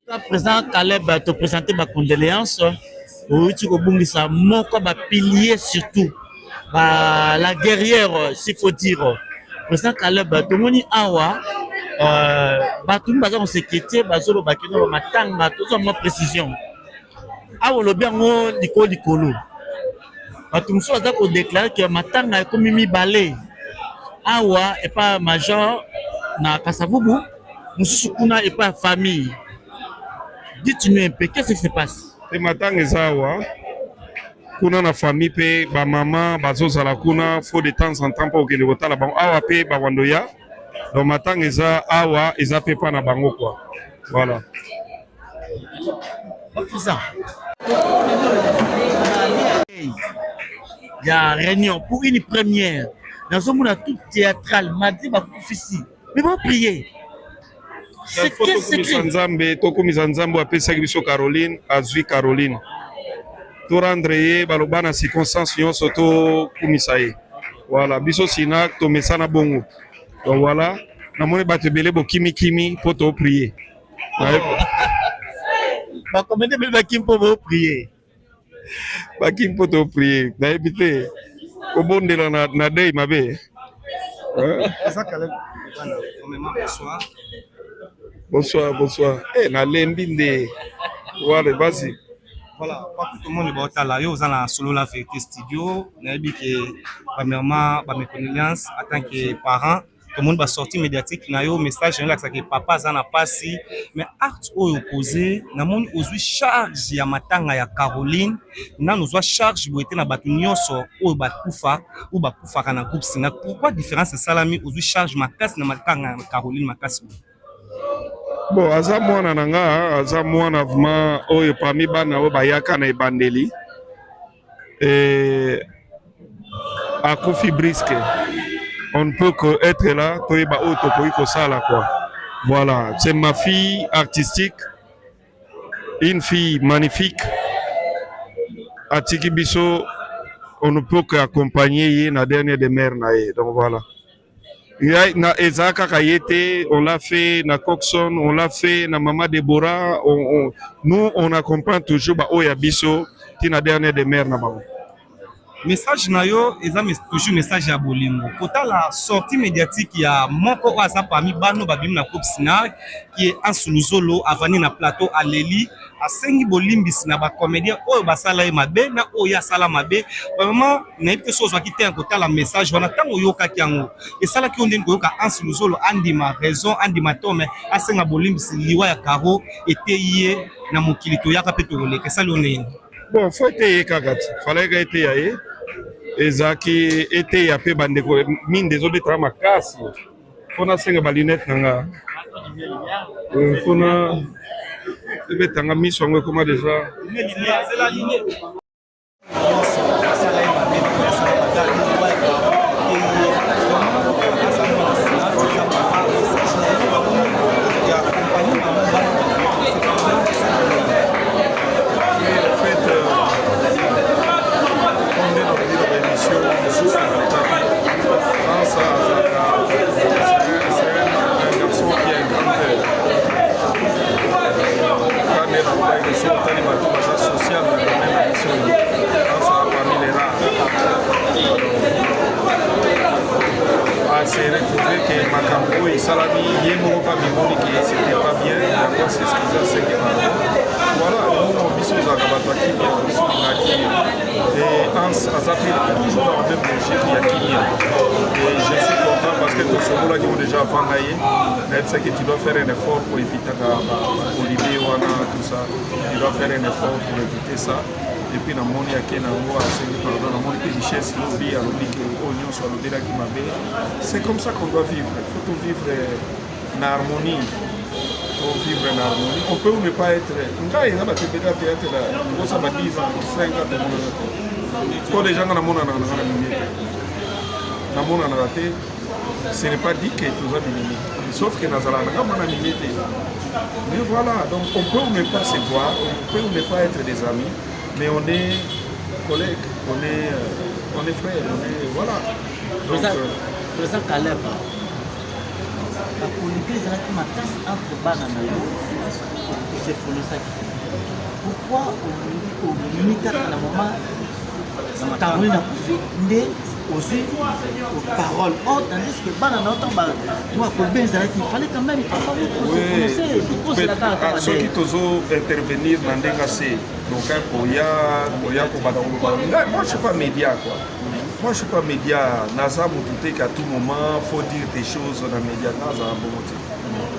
Président Caleb te présenter ma condoléance. Oui, tu as mon pilier surtout. La guerrière, s'il faut dire. Président Caleb, tout le monde awa. Tout le monde a sécurité, bazolo bakino matanga, tout ça, ma précision. Awa le bien on likolo. Tout le monde a déclaré que matanga est comme mi balé. Awa et pas major na Kasavubu. Nous et pas famille. Dites-nous un peu, qu'est-ce qui se passe? Et matanga ezawa. Kuna na famille pe ba maman bazozala kuna faut de temps en temps pour que le kotala bango awa pe ba wandoya donc matanga eza awa eza pe pa na bango quoi voilà. Ça. Il y a réunion pour une première dans un monde tout théâtral mardi ba officie mais bon prier C'est qu'est-ce que tokomisa nzambe apesaki biso Caroline azwi Caroline to rendre ye baloba na circonstance nyonso to kumisa ye voilà biso sina to mesana bongo donc voilà namoni bato ebele bokimikimi mpo to prier bakomende bele bakimi mpo bo prier bakimi mpo to prier nayebi te kobondela na dei mabe. Bonsoir. Na lembi nde voilà vas-y. Voilà, pas tout le monde est là. Yo, dans la solo la vérité studio. Nabi que premièrement, mes condoléances en tant que parent. Tout le monde va sortir médiatique. Na yo message là que papa zana passé. Mais acte au opposé, na mon aujourd'hui charge ya matanga ya Caroline. Na nous a charge pour être na batunyo so ou bakufa kana groupe sina. Pourquoi différence salami aujourd'hui charge makasi na matanga ya Caroline makasi? Bon, aza mwana nanga, aza mwana vraiment oyo parmi bana oyo bayaka na ebandeli. Et à Kofi Brisque, on ne peut que être là, toyeba oyo tokoki kosala quoi. Voilà, c'est ma fille artistique, une fille magnifique. Atiki biso, on ne peut qu'accompagner ye na dernière demeure na ye. Donc voilà. Na Ezaka Kayete, on l'a fait, na Coxon, on l'a fait, na Mama Deborah, nous on accompagne toujours Oya Biso, qui na dernière demeure na bango. Message na yo, toujours message à Bolingo. Kota la sortie médiatique, il y a moko waza parmi bano babim na Coupe Sina, qui est en Suluzolo, avani na plateau à Leli, à Sengi Bolimbis na ba comédien, oyo basala e mabe, na oya sala mabe. Vraiment, na ite chose wa kite en kota la message, wana tango yoka kiango. Et sala ki onden ko yoka en Suluzolo, andi ma raison, andi ma tome, a Senga Bolimbis, liwa ya karo, ete yé, na mokilito yaka peto role, que ça l'on Bon, faut essayer Kakati. Fallait que essayer. Ezaki essayer à pe bandeko mine des autres travaux makasi. Fona senga balinette nanga. Fona ebe tanga misongo comment déjà. C'est la lignée. C'est retrouvé que Makambo et Salami, Yemo, pas que c'était pas bien, et encore c'est ce qu'ils ont fait. Voilà, nous, on vit sur Zagabataki, et Hans a zappé toujours dans le même projet qu'il y a Kenya. Et je suis content parce que tous ceux là qui ont déjà vendu, mais c'est que tu dois faire un effort pour éviter Olivier, tout ça. Tu dois faire un effort pour éviter ça. Et puis, dans mon il y a c'est comme ça qu'on doit vivre. Il faut tout vivre en harmonie. On peut ou ne pas être. Ce n'est pas dit que tout ça est sauf que Nazala n'a pas limité. Mais voilà, donc on peut ou ne pas se voir, on peut ou ne pas être des amis, mais on est collègues, on est frères, on est. Voilà. Donc, Président Caleb, la politique est entre Bana et il s'est prononcé. Pourquoi on limite à un moment Caroline a profité aux paroles. Oh, tandis que il fallait quand même oui, ceux qui t'osent intervenir dans des gassés, donc moi je suis pas média quoi. Moi je suis pas média. Naza Moutouté qu'à tout moment faut dire des choses dans les médias.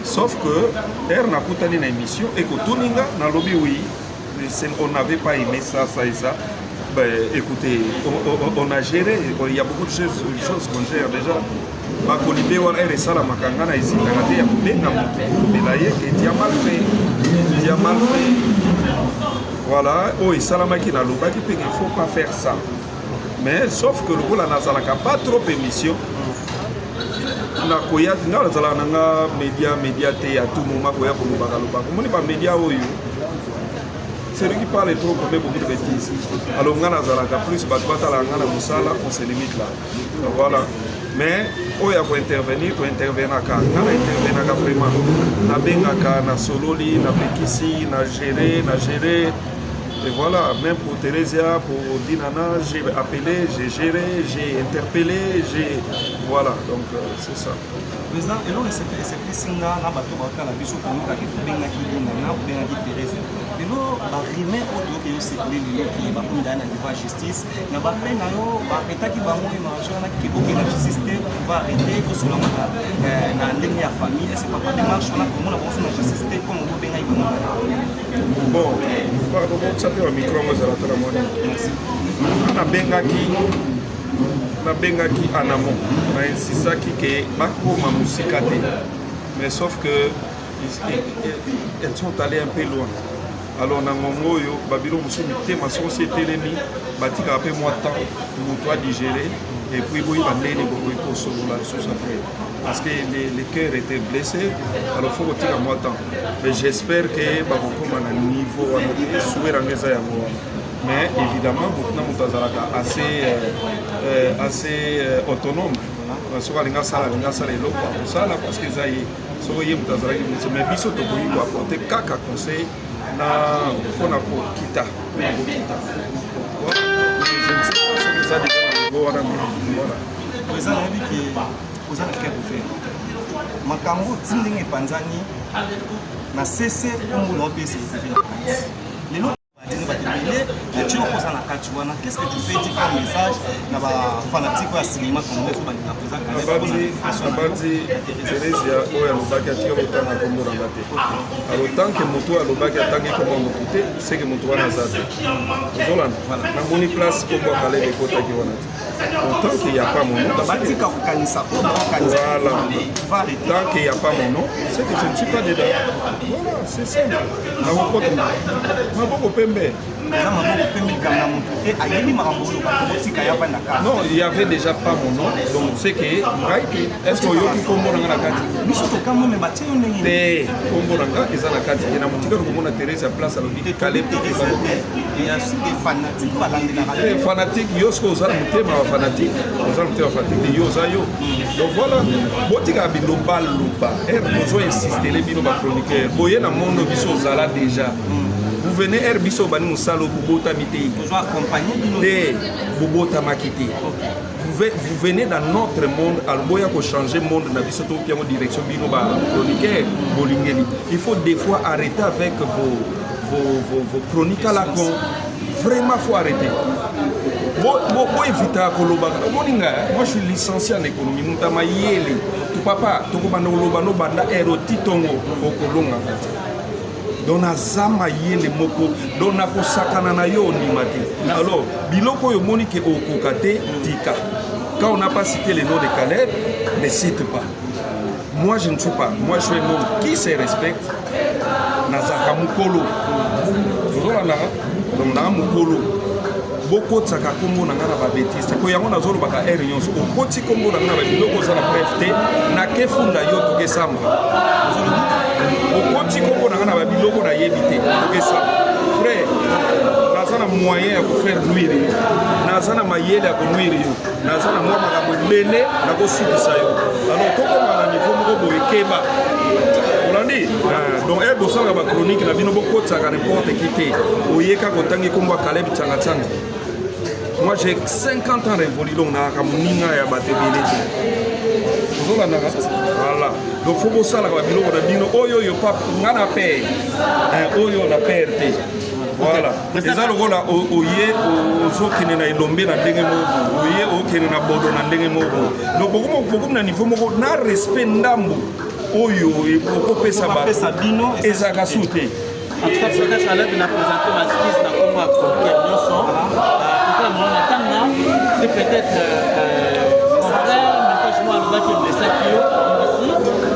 Sauf que elle n'a pas une émission et que tout le monde dans lobby oui, on n'avait pas aimé ça et ça. Ben, écoutez, on a géré, il y a beaucoup de choses qu'on gère déjà. Ma colibé, elle est ça, la macangana, ici, il y a tu as mal fait. Tu as mal fait. Voilà, oh, et ça, la machine, il ne faut pas faire ça. Mais sauf que le rôle n'a pas trop d'émission. On a média à tout moment, on a média. Celui qui parle trop commet beaucoup de bêtises. Alors on a plus on se limite là. Voilà. Mais il y a pour intervenir, tu intervenir vraiment. Na bengaka na sololi, na bekisi, na gérer. Et voilà, même pour Thérésia, pour Dinana, j'ai appelé, j'ai géré, j'ai interpellé, voilà, donc c'est ça. Président, et là, c'est plus singa, na bateau, la biso, comme nous, qui bengaki Dinana, ou bengaki Thérésia. Et là, rimé auto que c'est les qui va prendre dans la justice, na ba peine yo, ba état qui va mourir marcher, na qui beaucoup la justice va arrêter que sur la na ligne ya famille, c'est pas démarche on a comme on a besoin de justice comme on bengaki. Bon, pardon, ça fait un micro, moi, ça la moi. On a bengaki en amont. C'est ça qui est bako ma musique. Mais sauf que elles sont allées un peu loin. Alors, dans mon mot, Babylone, ma société, batika un peu moins de temps pour toi digérer. Et puis, il va aller pour sauver la ressource après. Parce que les cœurs étaient blessés, alors il faut retirer à moi de temps. Mais j'espère que on a un niveau mais évidemment, nous sommes assez autonome. Parce que mais biso to ko apporter kaka conseil na kona ko kita. Je ne sais pas ce que ça dit. Voilà. Président, vous avez quelque chose. Makambo tindingi panzani na cessé comme on obéit les lots qu'est-ce que tu fais dire comme message na ba fanatique ya cinéma comme nous ba na président Abadi Thérésia oya lobaki atika lotanga kombo na ngate alors tant que moto alobaki atangi kombo mokuté c'est que moto wana zate ozolana na moni place kombo kale de kota ki wana autant qu'il n'y a pas mon nom batika kokanisa voilà tant qu'il n'y a pas mon nom c'est que je ne suis pas dedans voilà c'est simple na kokota na boko pembe. Non, il n'y avait déjà pas mon nom, donc c'est que est-ce que Yoki Kombo Nanga Nakati? Kombo Nanga, ils ont la carte. Il y a un petit peu de Thérèse place à l'objet Calais. Il y a aussi des fanatiques. Les fanatiques, Yosko Zala Mutema fanatique, Ozala fanatique, Yosayo. Donc voilà, Botika Biloba Luba, elle a besoin d'insister, les Biloba chroniqueurs. Boye na monde Biso Zala déjà. Vous venez Herbiso Bani Moussalo Bobota Mité. Vous accompagner de Bobota Makité. Vous venez dans notre monde, Alboya pour changer le monde, dans la direction chroniqueur. Il faut des fois arrêter avec vos chroniques à la con. Vraiment, il faut arrêter. Moi, je suis licencié en économie. Papa, tu dona zama yele moko dona ko sakana na yo ni mati alors biloko yo moni ke okokate tika quand on n'a pas cité les noms de Caleb ne cite pas moi je ne suis pas moi je suis un homme qui se respecte nazaka mukolo zola na donc na mukolo boko tsaka kombo na ngana ba bêtise ko yango na zolo baka réunion so okoti kombo na ngana ba biloko za na brefté na kefunda yo to kesamba okoti kombo na ngana ba biloko na yebité to kesamba frère nazana moyen ya ko faire nuire nazana mayele ya ko nuire yo nazana mwa makambo lele na ko sukisa yo alors toko na niveau moko boye keba comprendre donc elle bosanga ba chronique na bino bokotsaka n'importe qui te oyeka kotangi kombo Caleb Tsanga. Moi j'ai 50 ans révolu donc na kamuninga ya batebele voilà donc faut bosala ba biloko na bino oyo papa ngana paye oyo na perte voilà eza lokola oye ozokende na elombe na ndenge moko oye okende na bodo na ndenge moko donc beaucoup na niveau moko na respect ndambu oyo okopesa bino ezaka sute en tout cas peut-être à l'heure de la présenter ma skis na kombo ya Conquête Nyonso c'est peut-être mon frère message moi alobaki blessaki yo aussi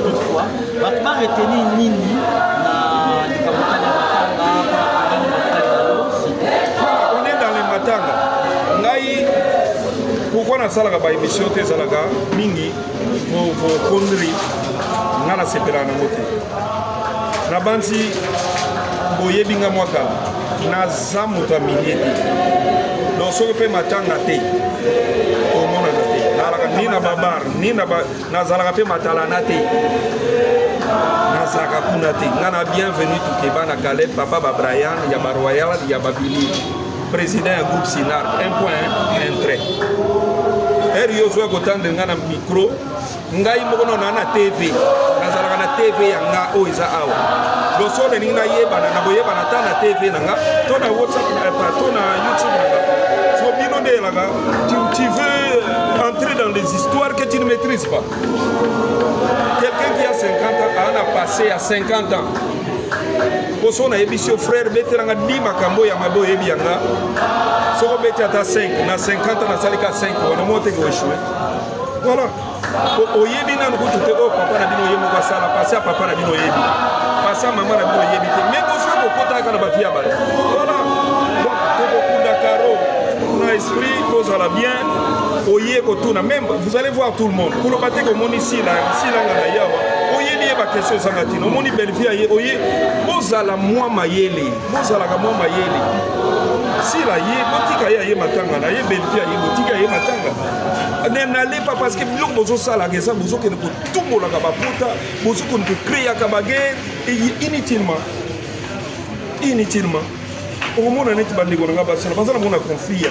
toutefois bato baretenir nini na likambo tani ya matanga on est dans les matanga ngai pourquoi nasalaka baémission te ezalaka mingi vo connerie nga nasepelaka nango te na banzi boyebi nga mwa kala naza moto ya milie te donc soki mpe matanga te omonaka te nalaka ni na babar nazalaka mpe matalana te nazalaka kuna te nga na bienvenu tukeba na Caleb papa babrian ya baroyal ya babili président ya groupe sinar 1 point 1 trait eri yo ozwa kotandre nga na micro ngai moko na na tv nazalaka na tv ya nga oyo eza awa loso olingi nayebana na boyebana ta na tv na nga to na whatsapp to na youtube na nga so bino nde elaka tu veux entrer dans des histoires que tu ne maîtrises pas quelqu'un qui a 50 ans en a passé à 50 ans poso na yebi sio frère beteranga di makambo ya mabo yebi yanga soko beti ata 5 na 50 ans na salika 5 wana mote ko échouer voilà oyebi nanu kutu te o papa na bino yemo kwa sala passer papa na bino yebi passer maman na bino yebi te mais boso ko kota kana ba fia ba voilà donc to beaucoup dakaro na esprit tous à la bien oye ko tuna même vous allez voir tout le monde pour le bater ko moni si la ngana yawa ba question sangatino moni belfia ye oye bozala mwa mayele bozala ka mwa mayele si la ye botika ye matanga na ye belfia ye botika ye matanga n'allez pas parce que biloko bozo sala que ça bozo ke ko tumbola ka baputa bozo ko créer ka baguerre et inutilement omona neti bandeko na nga basala bazala mona conflit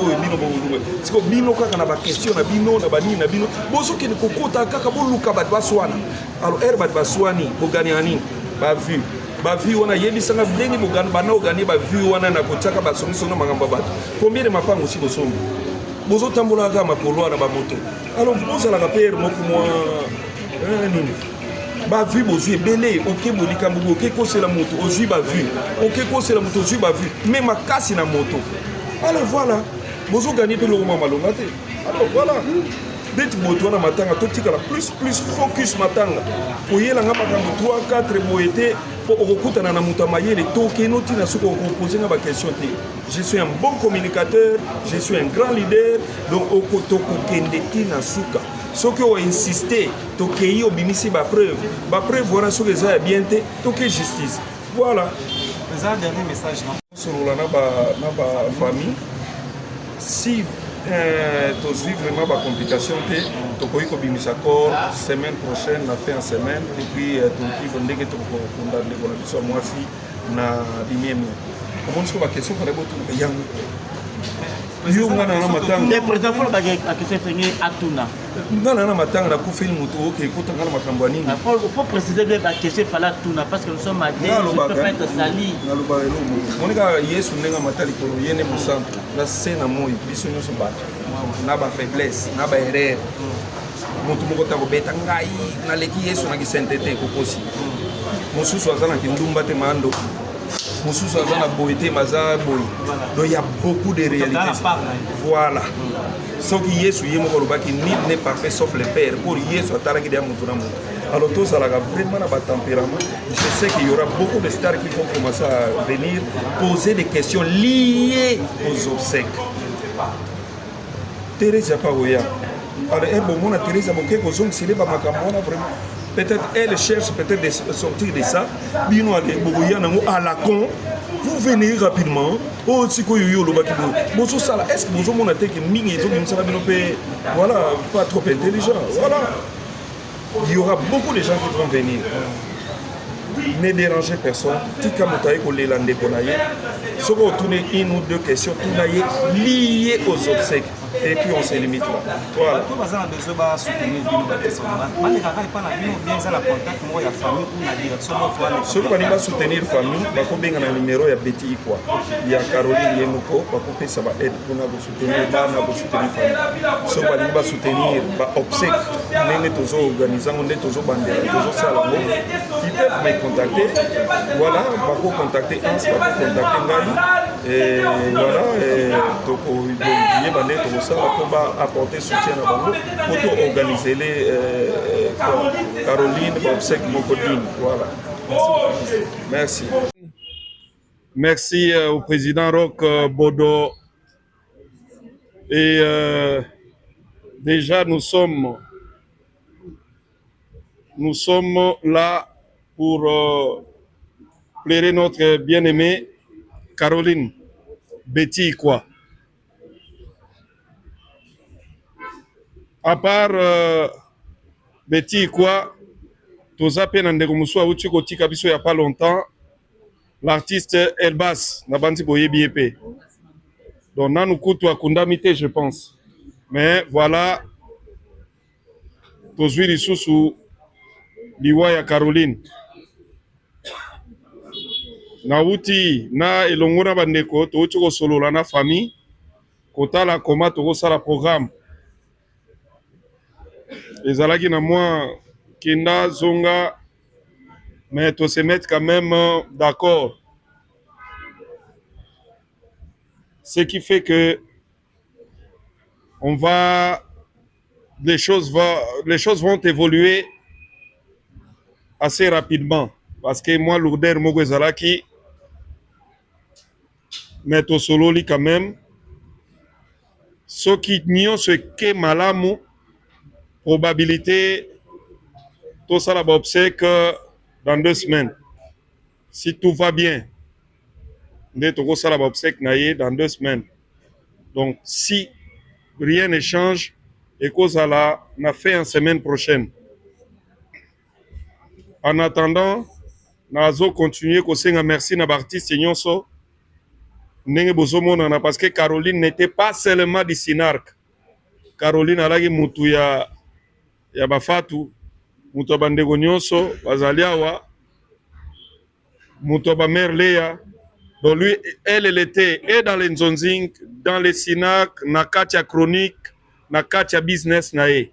oyo bino bozo siko bino kaka na ba question na bino na bani na bino bozo ke ko kota kaka boluka bat baswana alors bat baswani bogani ani ba vu wana yebisanga ndenge bogani bana ogani ba vu wana na kotaka basongiso na magamba bato combien de mapango si bosombi bozo tambola ka makolo na ba moto alors bozo la père moko moi nini ba vu bozwi belé ok bolika mbugo ok ko c'est la moto ozwi ba vu ok ko c'est la moto ozwi ba vu mais makasi na moto alors voilà bozo gagner pe lo mama longa te alors voilà deti moto na matanga to tika la plus focus matanga oyela nga makambo 3 4 boyete po okokutana na moto mayele to kenoti na suko ko poser nga ba question te je suis un bon communicateur je suis un grand leader donc okotoko kendeti na suka soki o insister to kei obimisi ba preuve wana soki za bien te to ke justice voilà les un dernier message sur la na ba famille si tozwi vraiment ba complication te tokoki kobimisa corps semaine prochaine na fin en semaine et puis toki ndenge tokokunda ndeko na biso mwasi na bimiemi omoni soki baquestion fale botuka yango yo ngana na matanga président faut la question fengi atuna ngana na matanga na kufeli moto oke kotanga na makambo nini faut préciser bien la question fala atuna parce que nous sommes à deux je peux pas être sali na lo ba elo monika yesu ndenga matali ko yene mo centre na sena moyi biso nyoso bato na ba faiblesse na ba erreur moto moko ta beta ngai na leki yesu na kisentete kokosi mosusu azana kindumba te mando mosusu azana boyete maza boy donc il y a beaucoup de réalités voilà soki yesu yemo ko lobaki nul n'est parfait sauf le père pour yesu ataraki de moto na moto alors tout ça là vraiment na ba tempérament je sais qu'il y aura beaucoup de stars qui vont commencer à venir poser des questions liées aux obsèques Teresa Paoya alors elle bon mona Teresa bon quelque chose c'est pas makambo na vraiment peut-être elle cherche peut-être de sortir de ça bino ake boya nango à la con vous venez rapidement oh siko yo lo baki bozo sala est-ce que bozo mona teke mingi zo bimsala bino pe voilà pas trop intelligent voilà il y aura beaucoup de gens qui vont venir ne dérangez personne. Tika motaye kolela ndeko na ye. Soko tourner une ou deux questions liées aux obsèques. Et puis on se limite là. Voilà. Ceux qui vont soutenir la famille, ils vont un numéro de Betty Ikwa. Il y a Caroline Yemoko, ça va être pour nous soutenir la famille. Ceux qui vont soutenir l'obsèque, ils peuvent me contacter. Voilà, ils vont contacter Hans, ils vont contacter Ngali. Et voilà, ça va apporter soutien à Bango pour organiser les Caroline, obsèque Mokodine. Voilà. Merci. Merci au président Roch Bodo. Et déjà, nous sommes là pour plaire notre bien-aimée Caroline Betty quoi. À part Betty quoi, toza pe na ndeko musu awuti kotika biso ya pas longtemps, l'artiste Elbas na bandi boyebi epé. Donc nanu kutu akundami te je pense. Mais voilà, tozwi lisusu liwa ya Caroline. Na wuti na elongo na bandeko touti kosolola na famille kotala koma tokosala programme. Ezalaki na moi Kinda Zonga, mais to se mettre quand même d'accord. Ce qui fait que les choses vont évoluer assez rapidement. Parce que moi, lourdeur Mogo Ezalaki, mais to solo li quand même. Ce qui n'y ce que malamu, probabilité tout ça la obsèque dans 2 semaines. Si tout va bien, tout ça la obsèque dans 2 semaines. Donc si rien ne change, et cause à la n'a fait en semaine prochaine. En attendant, nazo continuer ko senga merci na artiste nyonso. Ndenge bozomona parce que Caroline n'était pas seulement du Sinark. Caroline alaki mutu ya bafatu. Mutu bandeko nyonso bazali awa mutu ba mère Léa. Donc lui elle était et dans les Nzonzing, dans les Sinak, na katia chronique, na katia business na ye.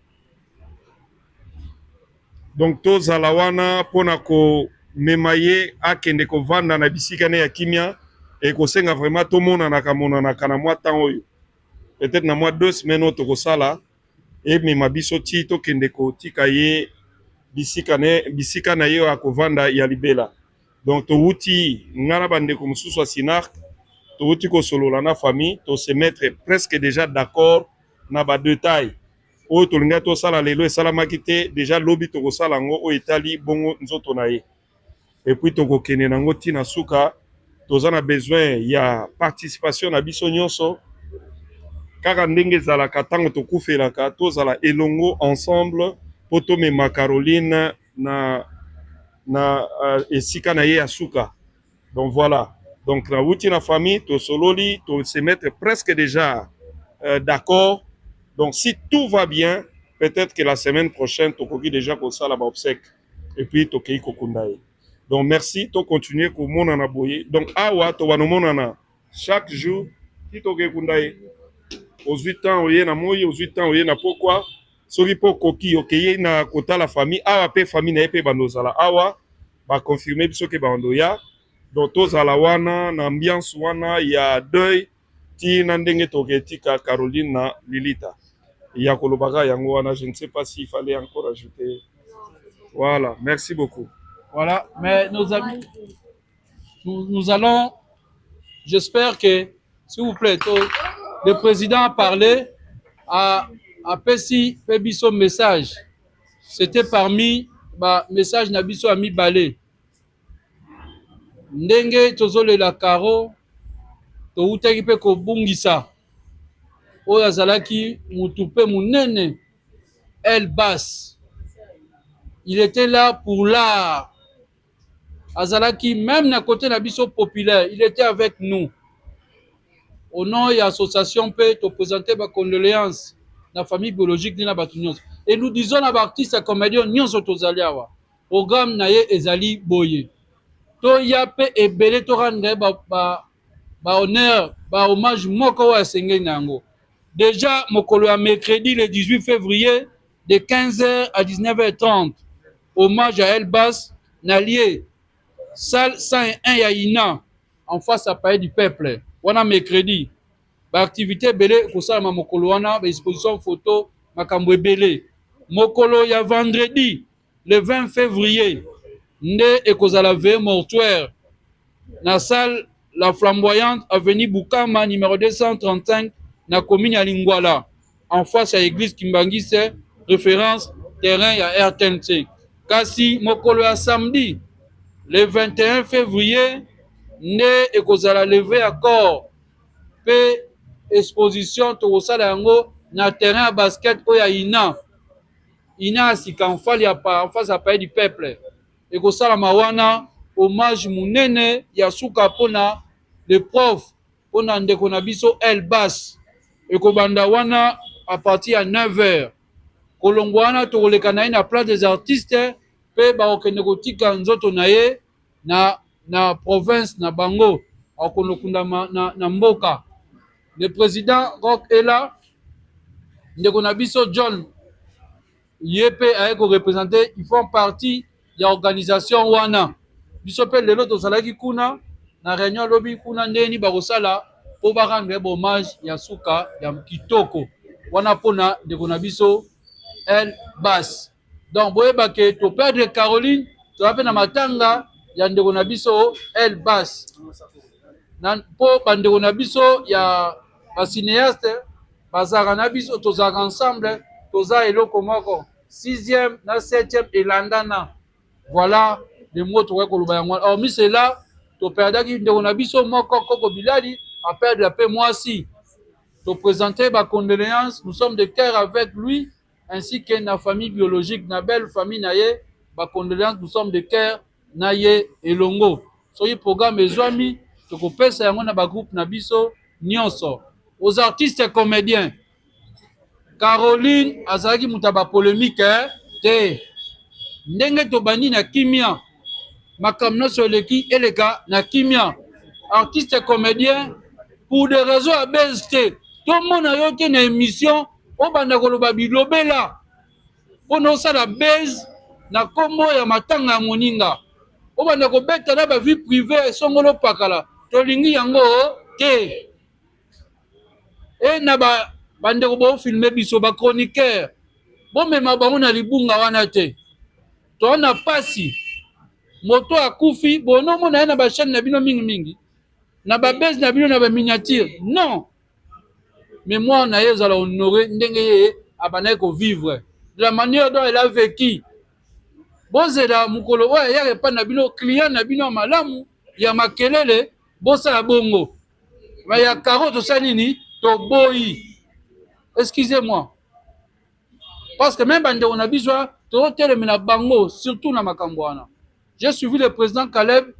Donc tous ala wana pona ko memaye akende ko vanda na bisika ne ya kimia et ko senga vraiment tout monde na kamona na kana moi temps oyo. Peut-être na moi 2 semaines to ko sala et mema biso ti to kende ko tika ye bisika na yo akovanda ya libela. Donc to wuti ngara bande ko mususu Sinark to wuti ko solola na famille to se mettre presque déjà d'accord na ba détail o to linga to sala lelo e sala makite déjà lobi to ko sala ngo o Italie bongo nzoto na ye. Et puis to ko kene nango tina suka to zana besoin ya participation na biso nyonso kaka ndenge zala katango to kufelaka to zala elongo ensemble poto mema Caroline na esika na ye asuka. Donc voilà. Donc na wuti na famille to sololi to se mettre presque déjà d'accord. Donc si tout va bien, peut-être que la semaine prochaine to koki déjà ko sala ba obsèque et puis to kei kokundaye. Donc merci to continuer ko mona na boye. Donc awa to wana mona na chaque jour ti to ke kundaye. Aux 8 ans oye na moyi, aux 8 ans oye na pourquoi soki po koki okeye na kota la famille awa pe famille na pe bandozala awa ba confirmer biso ke bandoya. Donc tozala wana na ambiance wana ya deuil ti na ndenge toketika Caroline na Lilita. Ya kolobaka yango wana, je ne sais pas s'il fallait encore ajouter. Voilà, merci beaucoup. Voilà, mais nos amis, nous allons, j'espère que, s'il vous plaît, le président a parlé, a Pessi Pebiso message. C'était parmi message Nabiso Ami Balé. Ndenge tozole la karo, to utaki pe ko bungisa. Oyo azalaki mutupe munene, Elbas. Il était là pour l'art. Azalaki, même à côté de la populaire, il était avec nous. Au nom de l'association P, tu présentais ma condoléance la famille biologique de la Batunion. Et nous disons à l'artiste et comédien, nous sommes tous allés à programme naye ezali boye. To yape et belé to rendre ba honneur, ba hommage moko wa sengé nango. Déjà, mokolo ya mercredi le 18 février de 15h à 19h30. Hommage à Elbas, Nalier, salle 101 Yaïna, en face à Palais du Peuple. Wana mercredi. Ba activité belé kosala ma mokolo wana ba exposition photo makambo belé. Mokolo ya vendredi le 20 février nde ekozala veille mortuaire na salle La Flamboyante avenue Bukama numéro 235 na commune ya Lingwala en face à l'église Kimbangise référence terrain ya RTNC. Kasi mokolo ya samedi le 21 février nde ekozala levé à corps pe exposition tokosala yango na terrain ya basket oyo ya ina asika en face à Palais du Peuple ekosalama wana hommage munene ya suka mpona le prof mpona ndeko na biso Elbas ekobanda wana à partir ya 9h kolongwa wana tokoleka na ye na place des artistes mpe bakokende kotika nzoto na ye na province na bango akokundama na mboka. Le président Roch est là. Ndeko na biso John Yepe a représenté, ils font partie de l'organisation wana. Biso pe lelo tozalaki kuna na réunion lobi kuna ndeni bakosala po barendre hommage ya suka ya kitoko wana pona ndeko na biso Elbas. Donc boyeba ke to perdre Caroline to ape na matanga ya ndeko na biso Elbas. Na po bandeko na biso ya cinéaste bazaka na biso tozaka ensemble toza eloko moko 6e na 7e elandana. Voilà les mots to koloba yango. Alors mi c'est là to perdaki ndeko na biso moko Koko Bilali a perdre la paix moi aussi. To présenter ma condoléance, nous sommes de cœur avec lui ainsi que na famille biologique na belle famille naye ba condoléance nous sommes de cœur naye elongo. Soyi programme ezwami tokopesa yango na ba groupe na biso nyonso. Aux artistes et comédiens. Caroline azalaki mutaba polémique te. Ndenge tobandi na kimia. Makamno soleki eleka na kimia. Artistes et comédiens pour des raisons à BST. Tout le monde a eu une émission au bandakoloba bilobela. Pour nous ça la base na kombo ya matanga moninga. Au bandakobeta na ba vie privée songolo pakala. Tolingi yango te. Et na bandeko bo filmer biso ba chroniqueur bo mema bango na libunga wana te to na pasi moto akufi bono mona na ba chaîne na bino mingi na ba base na bino na ba miniature non mais moi na ye zala honorer ndenge ye abana ko vivre de la manière dont elle a vécu bozela mukolo wa ya repa na bino client na bino malamu ya makelele bosala bongo ba ya carotte sanini Toboyi. Excusez-moi. Parce que même bande on a besoin de bango, surtout na Makambouana. J'ai suivi le président Caleb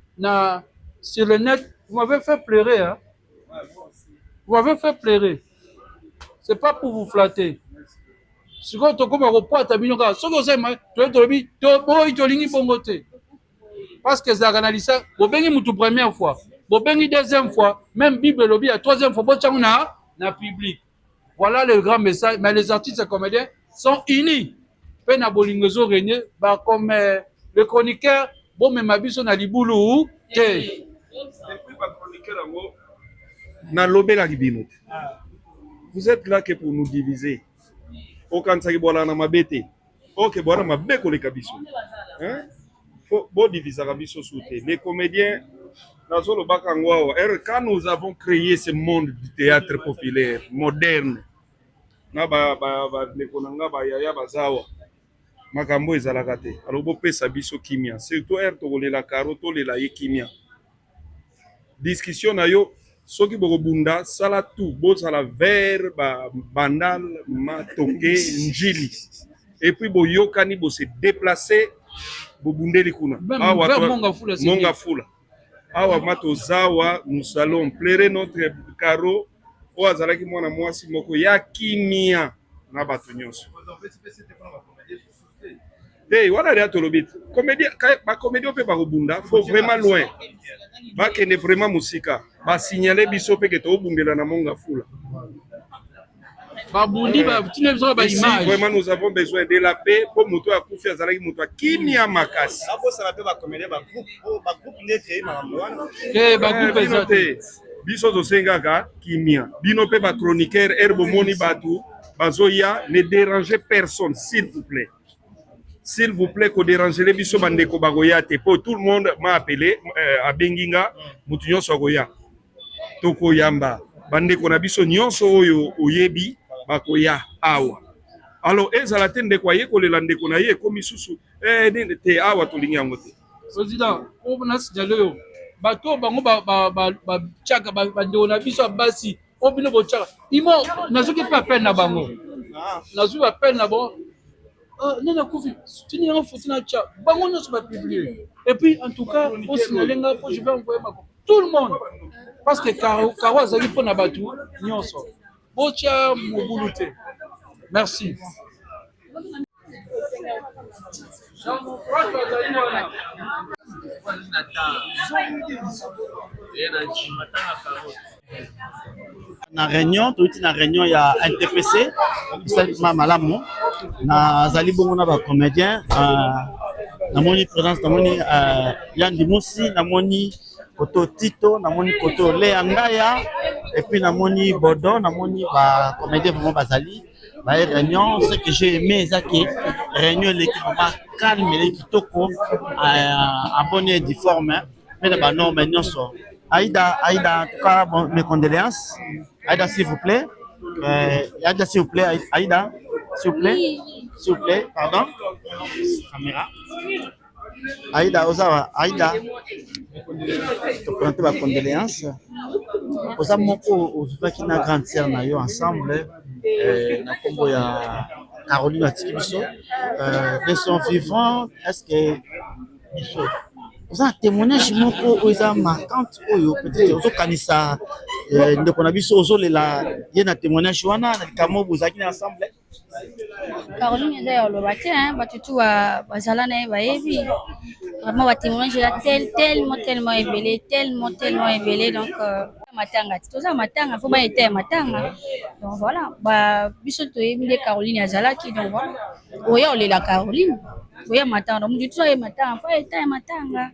sur le net. Vous m'avez fait pleurer. Hein? Vous m'avez fait pleurer. C'est pas pour vous flatter. Si vous avez un repos, parce que ça analyse ça. Vous avez une première fois. Vous avez une deuxième fois. Même Bible lobby la troisième fois. Vous avez na public. Voilà le grand message. Mais les artistes et comédiens sont unis. Pena bolingozo régner, bah comme le chroniqueur, bon mais ma biso na libulu te. Na lobé la libino. Vous êtes là que pour nous diviser. Aucun sa kibola na mabete. OK, bola mabeko le kabiso. Hein? Faut bon diviser kabiso souté. Les comédiens quand nous avons créé ce monde du théâtre populaire, moderne, makambo ezalaka te. Alors bopesa biso kimia. Surtout tokolela karo tolela ye kimia. Discussion na yo soki bokobunda sala tout bozala vers bandal matoke njili. Et puis boyokani bo se déplacer bobundeli kuna monga fula awa matozawa nous allons plaire notre caro o azalaki mwana mwasi moko ya kimia na bato nyonso te wana lia tolobi ba comédie pe ba robunda faut vraiment loin ba kende vraiment musika ba signaler biso pe ke to bundela na monga fula babundi batina biso ba image vraiment nous avons besoin de la paix pour moto ya kufi azalaki moto kimia makasi abosala pe ba comédie ba groupe nete na mwana ba groupe ezate biso tosengaka kimia bino pe ba chroniqueur herbo moni batu bazoya ne dérangez personne s'il vous plaît ko déranger les biso bandeko bagoya te pour tout le monde m'a appelé à Benginga mutu nyonso agoya toko yamba bandeko na biso nyonso oyo oyebi bakoya awa alors ezala te ndeko aye kolela ndeko na ye komi susu te awa tolingi yango te président o na signalé bato bango ba chaka ba ndona biso basi o bino bo chaka imo nazoki pa peine na bango nazoki pa peine na bon nena kufi tini yango faut na cha bango no se ba publier et puis en tout cas au signaler nga pour je vais envoyer ma tout le monde parce que Karo azali pour na batu nyonso bocha mobuluté merci na réunion touti na réunion ya NTPC ça malamu na zali bongo na ba comédien na moni présence na moni Yandi Musi na moni Koto Tito na moni Koto Lea Ngaya et puis na moni Bodo na moni ba comédien vraiment bazali ba réunion ce que j'ai aimé ça qui réunion l'équipe va calme l'équipe toko en bonne et due forme mais ba non mais non so Aïda, en tout cas, bon, mes condoléances. Aïda, s'il vous plaît. Aïda, s'il vous plaît. Aïda, s'il vous plaît. S'il vous plaît, pardon. Caméra. Aïda, Ozawa, Aïda. Je présente ma condoléance. Ozawa, mon frère qui n'a grande sœur, ensemble. Na Congo, il y a Caroline Atikibiso. Ils sont vivants. Est-ce que. Vous avez un témoignage marquant peut-être aux kanisa de konabiso aux la yena témoignage wana na kamo bozaki ensemble Caroline eza ya loba te batutu bazala na ye bayebi vraiment ba témoignage ya tellement ébélé donc matanga toza matanga faut ba été matanga donc voilà ba biso toyebi de Caroline azalaki donc voilà oya olela Caroline oya matanga donc du tout ya matanga faut été matanga.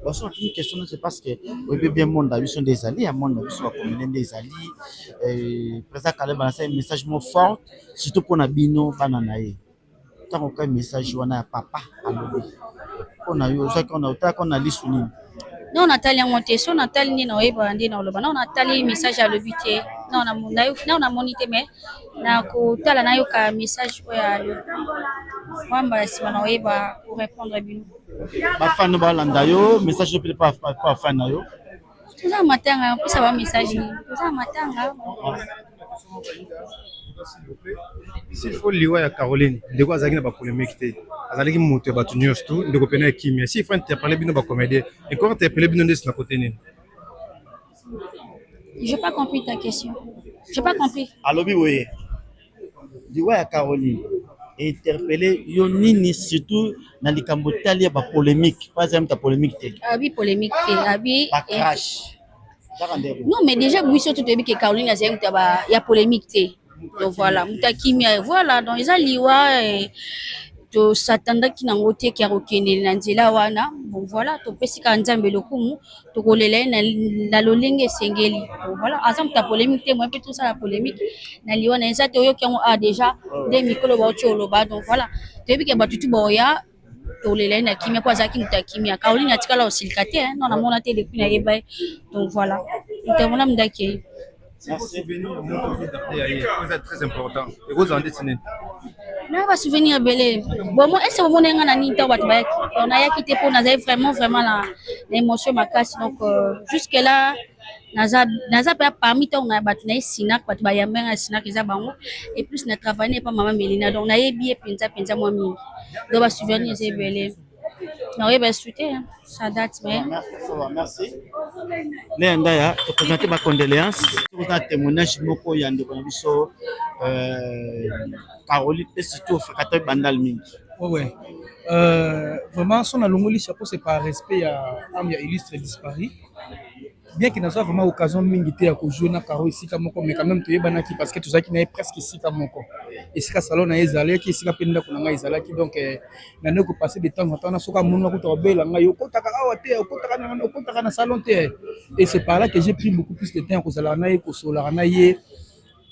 Bon, une question, c'est parce que oui, bien monde a vu son des alliés, à monde a vu son commune des alliés. Président Kaleb a un message fort, surtout pour Nabino Bananae. Tant qu'on a un message, on a papa à l'obé. On a eu ça qu'on a listé. Non, Nathalie a monté, son Nathalie n'est pas brandée dans le ban. Non, Nathalie, message à l'obité. Non, on a monité, mais na ko tala na yo ka message à l'obé. Wamba si on a pour répondre à Bino. Ba fan ba landa yo message peut pas fan na yo toza matanga pour ça va message toza matanga s'il faut liwa ya Caroline ndeko azaki na ba polémique te azalaki moto ya batu nyonso tu ndeko pena kimia si faut interpeller bino ba comédien et comment interpeller bino ndesi na côté nini. J'ai pas compris ta question. J'ai pas compris. Alobi oui liwa ya Caroline interpeller yo nini surtout na likambo talia ba polémique pas exemple ta polémique te abi polémique te abi ba crash non mais déjà oui surtout tu que Caroline a c'est ya polémique te donc voilà mutakimia voilà donc ils aliwa to satanda kinango te ki akokende na nzela wana bon voilà to pesika nzambe lokumu to kolela na lolenge esengeli bon voilà ensemble ta polémique te moi peut tout ça la polémique na liwa na eza te oyo kiango déjà des mikolo ba otolo ba donc voilà to biki ba tutu boya to lela na kimia kwa zaki mutakimia Caroline atikala osilika te non na mona te depuis na yeba donc voilà ntamona mdake. Merci. C'est très important. Et vous en dessinez. Na ba souvenir belé. Bon moi est-ce que vous n'avez pas ni temps battre on a quitté pour naza vraiment l'émotion ma casse donc jusque là naza pas parmi temps on a battu na sinak battu ba yamenga sinak eza bango et plus na travailler pas maman Melina donc na yebi penza moi mingi. Donc ba souvenir c'est belé. Oui, ben, souhaité, hein. Ça date, mais. Merci. Ndaya, te présenter ma condoléance. Vous avez un témoignage moko ya ndeko na biso Caroline et surtout Fakato Bandal Mingi. Ouais. Vraiment, son alongoli chapeau, c'est par respect à Amia illustre disparu. Bien qu'il n'a pas vraiment l'occasion de jouer na Caro ici comme mais quand même tu es banaki parce que tout ça qui n'est presque ici comme mon corps. Et c'est salon na ezalé qui ici ka penda ko na ezala qui donc na ne ko passer de temps en temps na soka mon ko to bela nga yo ko taka awate ko taka na salon te. Et c'est par là que j'ai pris beaucoup plus de temps ko sala na ko sola na ye.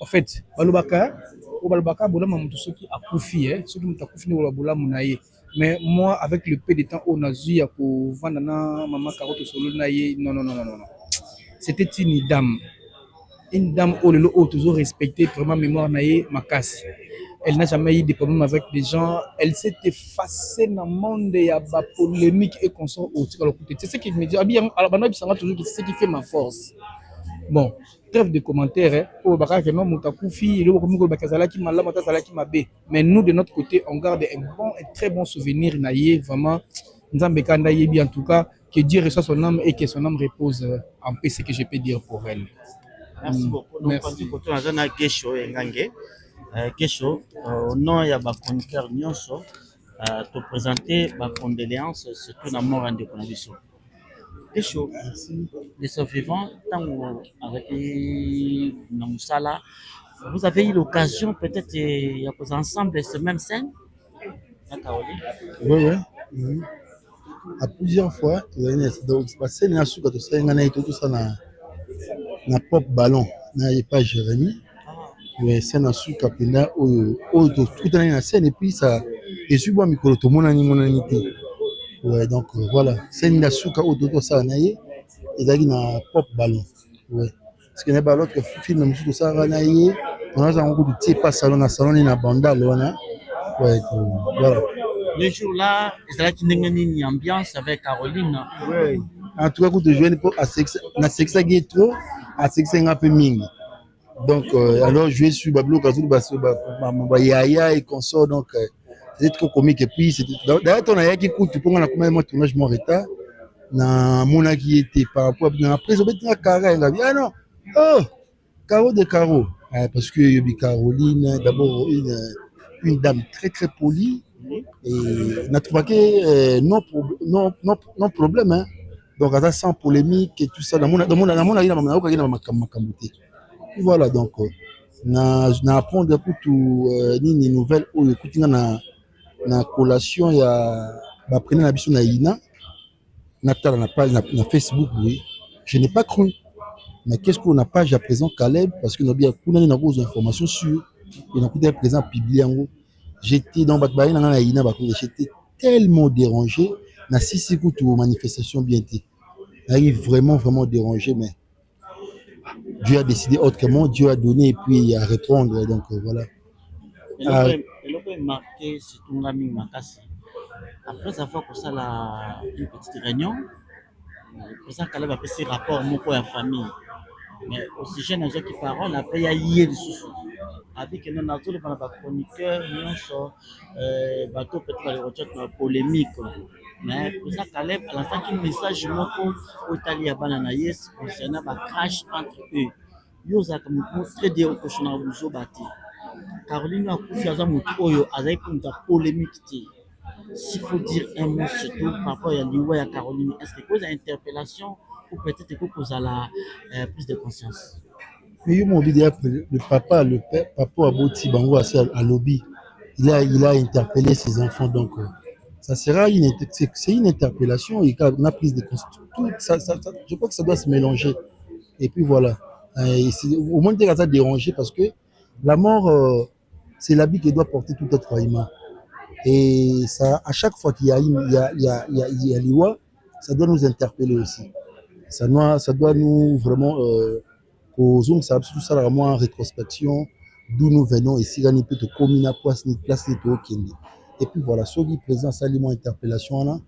En fait, balubaka ou balubaka bola mamuto soki akufi soki muto akufi ni bola munaye. Mais moi avec le peu de temps on a eu à ko vendre na maman Caro to solo na ye non. C'était une dame au toujours respectée, vraiment mémoire naïe, ma casse. Elle n'a jamais eu de problème avec des gens. Elle s'est effacée dans le monde, il y a des polémiques et qu'on sort au côté. C'est ce qui me dit. C'est ce qui fait ma force. Bon, trêve de commentaires. Mais nous, de notre côté, on garde un très bon souvenir naïe, vraiment. En tout cas, que Dieu reçoive son âme et que son âme repose en paix, c'est ce que je peux dire pour elle. Merci beaucoup. Merci. Kesho, au nom de ma chroniqueur Nyonso, te présenter ma condoléance surtout dans mon rendez vous. Kesho, les survivants, tant avec Namusala, vous avez eu l'occasion peut-être de poser ensemble cette même scène. Oui. À plusieurs fois, donc passé na suka to ça ngana ito tout ça na pop ballon na pas Jérémy mais c'est na suka pena o to tout na scène et puis ça et sur moi micro to monani te ouais donc voilà c'est na suka o to ça na ye et dali na pop ballon ouais parce que na ba l'autre film musu to ça na ye on a un coup de tiers pas salon na banda lona ouais voilà. Le jour-là, il y a une ambiance avec Caroline. Oui. En tout cas, quand tu joues à sexe qui est trop, à sexe un peu ming. Donc, alors jouer sur Bablo Kazou, Yaya et consort, donc c'était trop comique. Et puis, d'ailleurs, on a qui coûte, tu peux en avoir un tournage mon retard. Na mona qui était par rapport à après, on a carré, il a dit ah non, oh, Caro de Caro, parce que Caroline, d'abord une dame très très polie. Et on a trouvé que non problème hein. Donc sans polémique et tout ça voilà donc na apprendre pour tout ni nouvelle ou écouter na collation ya ba prendre na biso na ina na tala na page na Facebook oui je n'ai pas cru mais qu'est-ce qu'on a page à présent Caleb parce que nous bien kuna na vos informations sur et na côté présent publié en j'étais dans j'étais tellement dérangé. Na si pour manifestation bien été. Vraiment dérangé, mais Dieu a décidé autrement, Dieu a donné et puis à répondre. Donc voilà. Elle a marqué surtout Ngami Makasi. Après avoir pour ça une petite réunion, le président Caleb a fait ses rapports pour la famille. Mais au sujet de gens qui parlent, après il y a hier des sous. Avec nous avons tous les chroniqueurs, nous bateau peut-être les recherches polémiques. Mais pour ça Caleb, à l'instant qu'il message au Italie Bananaïs concernant le crash entre eux. Ils ont montré des recours dans le bâti. Caroline a confié à Zamout Oyo avec une polémique. S'il faut dire un mot surtout par rapport à l'Iwa et à Caroline, est-ce que vous avez une interpellation ou peut-être que vous avez plus de conscience? Mais il m'a dit le papa, le père, papa Aboti Bango à lobby, il a interpellé ses enfants donc ça sera c'est une interpellation et on a prise de conscience. Je crois que ça doit se mélanger et puis voilà. Au moins ça a dérangé parce que la mort c'est l'habit qui doit porter tout être humain et ça à chaque fois qu'il y a l'Iwa, ça doit nous interpeller aussi. Ça doit nous vraiment causons ça tout ça vraiment en rétrospection d'où nous venons ici là ni peut te communiquer place ni au Kenya et puis voilà ceux qui présent ça interpellation là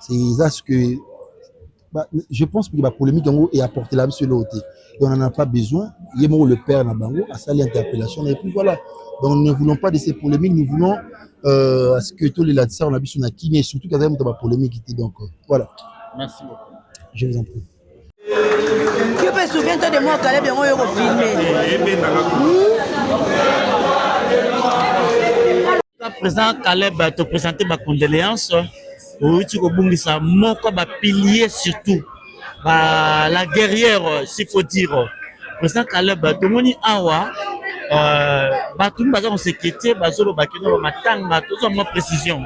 c'est ça ce que bah, je pense que la polémique est apportée là sur l'autre. Et on n'en a pas besoin. Il y a le père Nabango à ça l'interpellation. Et puis voilà. Donc nous ne voulons pas de ces polémiques. Nous voulons à ce que tous les ladisards on a vu sur la qui, mais surtout quand même dans la polémique. Donc voilà. Merci beaucoup. Je vous en prie. Tu peux souvenir-toi de moi quand même on est filmé. Président Caleb te présenter ma condoléance. Oui, tu peux ça moko ba pilier surtout. La guerrière, s'il faut dire. Président Caleb to moni awa bato baza sécurité bazolo bakino matanga to zo précision.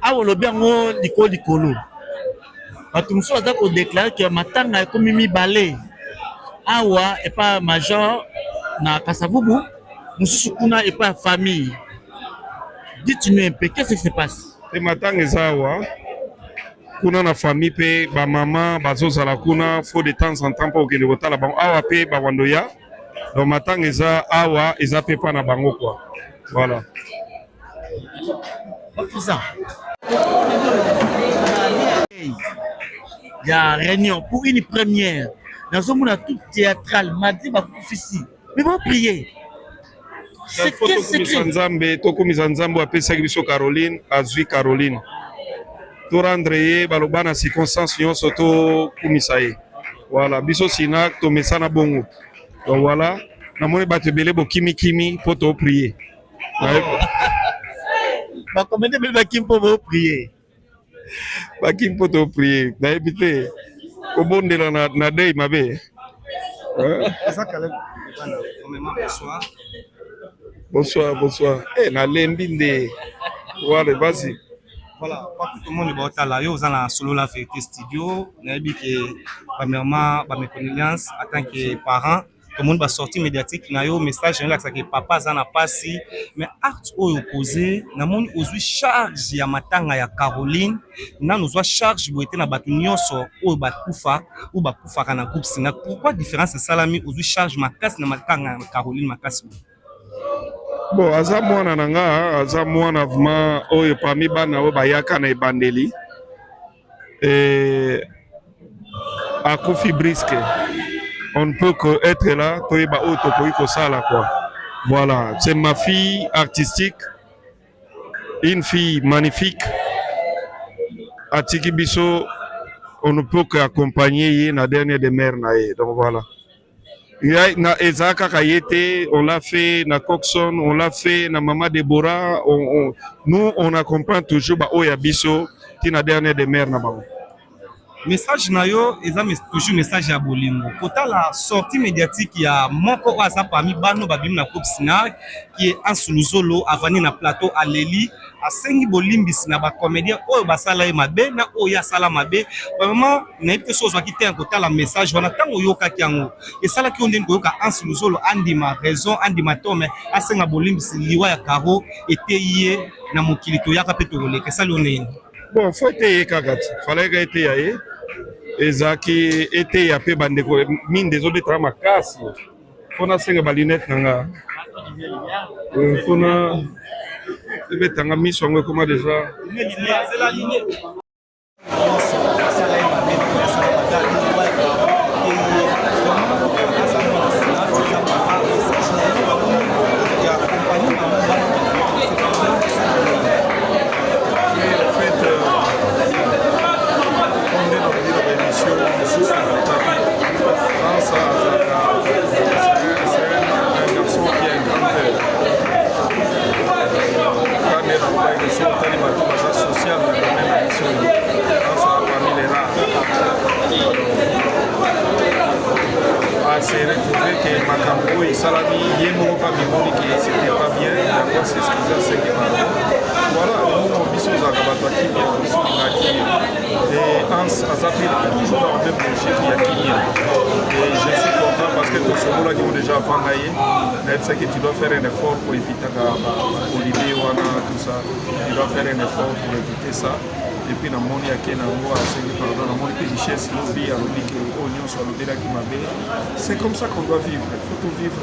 Awa lo bien ngo likolo. Bato muso aza ko déclarer que matanga ekomi mibale. Awa et pas major na Kasavubu, mususu kuna et pas famille. Dites-nous un peu, qu'est-ce qui se passe? Et matanga ezawa kuna na famille pe ba maman bazozala kuna faut de temps en temps pour que le kotala bango awa pe ba wandoya. Donc matanga eza awa eza pe pa na bango quoi. Voilà. Ça. Il y a réunion pour une première. Dans un monde tout théâtral, mardi va ici. Mais bon prier. C'est que tokomisa nzambe apesaki biso Caroline azwi Caroline. To rendre ye baloba na circonstance nyonso to kumisa ye. Voilà, biso sina to mesana bongo. Donc voilà, namoni bato ebele bokimi kimi po to prier. Ba commande bel bakim po prier. Bakim po to prier. Na ebite kobondela na dei mabe. Ça Caleb, bonsoir. Bonsoir, bonsoir. Eh, na lembinde. Voilà, vas-y. Voilà, tout le monde est là. Yo, dans la solo la vérité studio. Nabi que premièrement, mes condoléances en tant que parent. Tout le monde va sortir médiatique. Na yo message là que papa zana passé. Mais acte au opposé, na mon aujourd'hui charge ya matanga ya Caroline. Na nous doit charge pour être na batu nyonso ou bakufa ou bakufa kana groupe singa. Pourquoi différence salami aujourd'hui charge makas na matanga Caroline makas? Bon, aza mwana nanga, aza mwana vraiment oyo parmi bana oyo bayaka na ebandeli. Et akufi brisque. On ne peut que être là, toyeba oyo tokoki kosala quoi. Voilà, c'est ma fille artistique, une fille magnifique. Atiki biso, on ne peut qu'accompagner ye na dernière demeure na ye. Donc voilà. Na Ezaka Kayete, on l'a fait, na Coxon, on l'a fait, na Mama Deborah, nous on accompagne toujours Oya Biso, qui na dernière demeure na bango. Message nayo eza toujours message ya bolingo. Kota la sortie médiatique ya moko waza parmi bano babim na Coupe Sina qui est en Suluzolo avani na plateau aleli asengi bolimbisi na ba comédien oyo basala ye mabe na oyo asala mabe. Vraiment na ite so zwa kite kota la message wana tango yoka kiango. Esala ki ondeni koyoka en Suluzolo andima raison andima tome asenga bolimbisi liwa ya karo eteye na mokili to yaka pe to koleka sali oneni. Bon, faut essayer kakati. Fallait que essayer. Ezaki ete ya pe bandeko mine des autres travaux makasi. Fona senga ba lunette nanga. Fona ebe tanga miso ngo comment déjà. C'est la ligne. C'est retrouvé que Makambo et Salami, Yemo, pas Bimoni, qui c'était pas bien, il a quoi c'est ce qu'ils ont fait. Voilà, nous, on vit sur Zakabataki, et Hans a zappé toujours dans le même projet qu'il y a Kimia. Et je suis content parce que tous ceux là qui ont déjà fangaillé, c'est que tu dois faire un effort pour éviter Olivier Wana, tout ça. Tu dois faire un effort pour éviter ça. Et puis, dans mon y a pardon, dans mon richesse, lobby, à lobby, oignon, soit le délat qui m'a. C'est comme ça qu'on doit vivre. Il faut tout vivre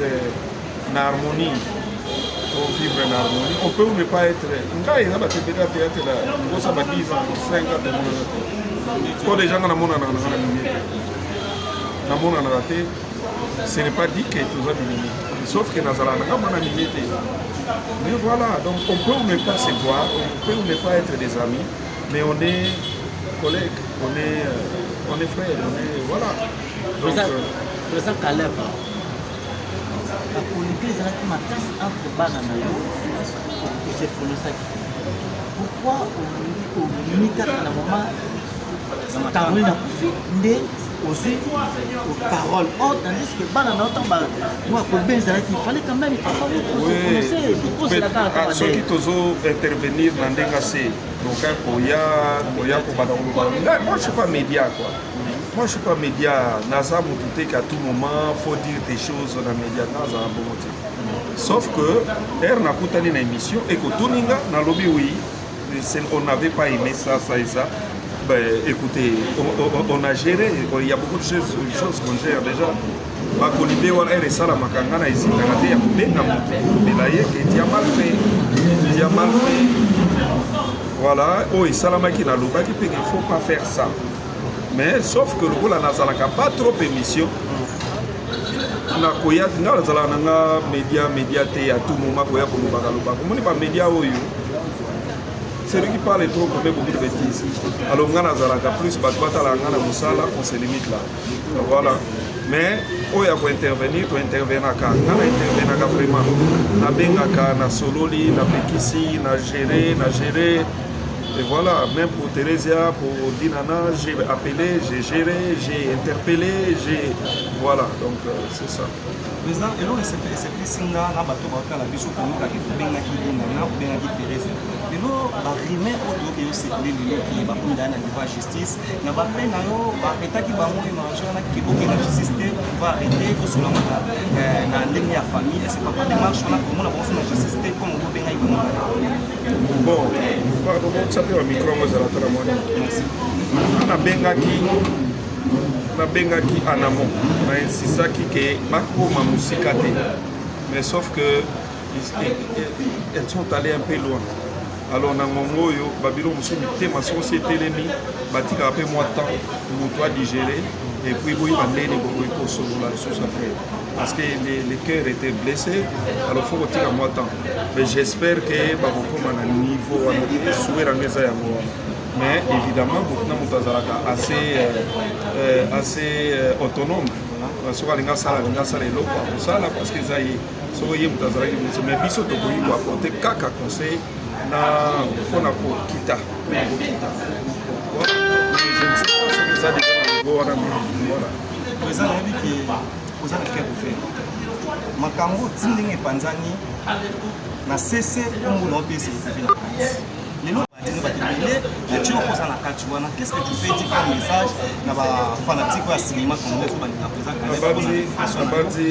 en harmonie. vivre en harmonie. On peut ou ne pas être. Nga il y a des théâtre là, on ça va 10 ans, 5 ans tout le monde. Quand des gens na mona na raté, ce n'est pas dit que tout ça minimi. Sauf que nazala na mona limité. Mais voilà, donc on peut ou ne pas se voir, on peut ou ne pas être des amis, mais on est collègues, on est frères, on est voilà. Donc président Caleb, la politique est la masse entre Banana et c'est pour le sac. Pourquoi au milieu de la moment, Caroline a profité aussi aux paroles. Oh, tandis que Banana, moi, pour bien, il fallait quand même pas prononcer. Ceux qui t'osent intervenir dans des gassés, donc moi je ne suis pas média quoi. Moi je ne suis pas média. Naza Moutouté qu'à tout moment, il faut dire des choses dans les médias. Sauf que, elle n'a pas une émission et que tout le monde dans le lobby, oui, on n'avait pas aimé ça et ça. Ben, écoutez, on a géré, il y a beaucoup de choses qu'on gère déjà. Ma colibé, on a ça, la macangana, ici, il y a des mal fait. Il a mal fait. Voilà, oh, et Salamaki n'a pas dit qu'il ne faut pas faire ça. Mais sauf que le rôle n'a pas trop d'émissions. Na koya na zala na média té à tout moment koya ko bakaloba ko moni ba média oyo c'est lui qui parle trop comme beaucoup de bêtises alors ngana zala ka plus batata la ngana musala on se limite là voilà mais oya ko intervenir ka ngana intervenir ka vraiment na benga ka na sololi na bekisi na gérer et voilà, même pour Thérésia, pour Dinana, j'ai appelé, j'ai géré, j'ai interpellé, voilà, donc c'est ça. Président, et là, c'est plus singa, na bateau, la biso, pour nous, qui bien qui Dinana, bien qui Thérésia. Et là, la rumeur autour de ce qui va prendre la justice, na ba peine na yo, ba état qui va mourir manger, na qui la justice va arrêter, que sur la na ligne ya famille, c'est pas des marches, on a comment la bonne justice, comme on bien y va. Bon, pardon, ça fait un micro, moi, ça la moi. On a bengaki en amont, on a insisté que Bako ma musique mais sauf que elles sont allées un peu loin. Alors na mongo yo babilo musubi te ma société lemi batika peu moins temps pour toi digérer et puis oui bandene beaucoup pour solo la chose après parce que les cœurs étaient blessés alors faut retirer à moi temps mais j'espère que bako comme à niveau à souhait ngeza ya moi mais évidemment beaucoup na mutazalaka assez autonome parce que linga sala eloko sala parce que ça y so yé mutazalaki mais biso to boyi ko apporter kaka conseil na mpona kokita voilà je ne sais pas ce que ça déjà na niveau wana voilà président nayebi ke oza na cœur ouvert makambo ti ndenge epanzani na cese kombo na opesa ekipe na kati lelo badini batebele na ti okoza na kati wana qu'est-ce que tu peux dire comme message na bafanatique oyo ya cinéma congolais oyo balinga président abandi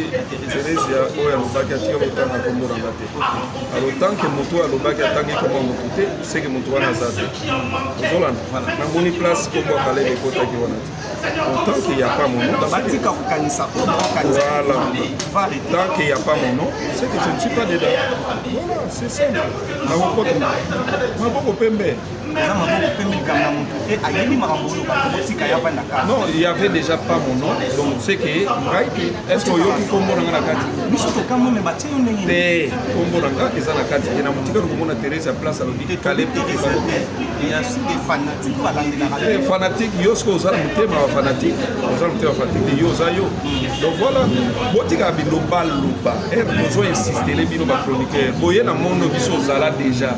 Thérésia oyo alobaki atika motanga kombo nanga te alors tant que moto alobaki atangi kombo moto te c'est que moto wana aza te ozolanda namoni place kombo akalebe ekotaki wana te autant qu'il n'y a pas mon nom voilà tant qu'il n'y a pas mon nom c'est que je ne suis pas dedans voilà c'est ça maboko pembe non, il n'y avait déjà pas mon nom, donc c'est que est-ce que Yoki Kombo Nangakati Kombo Nanga, ils ont la carte, il y a un Thérèse à place à l'auditeur Caleb. Il y a aussi des fanatiques. Les fanatiques, Yosko, aux alentours, ma fanatique, aux alentours fanatiques, Yosayo. Donc voilà, Botika Biloba, Luba, elle besoin d'insister, les Biloba chroniqueurs. Boye na monde qui sont là déjà.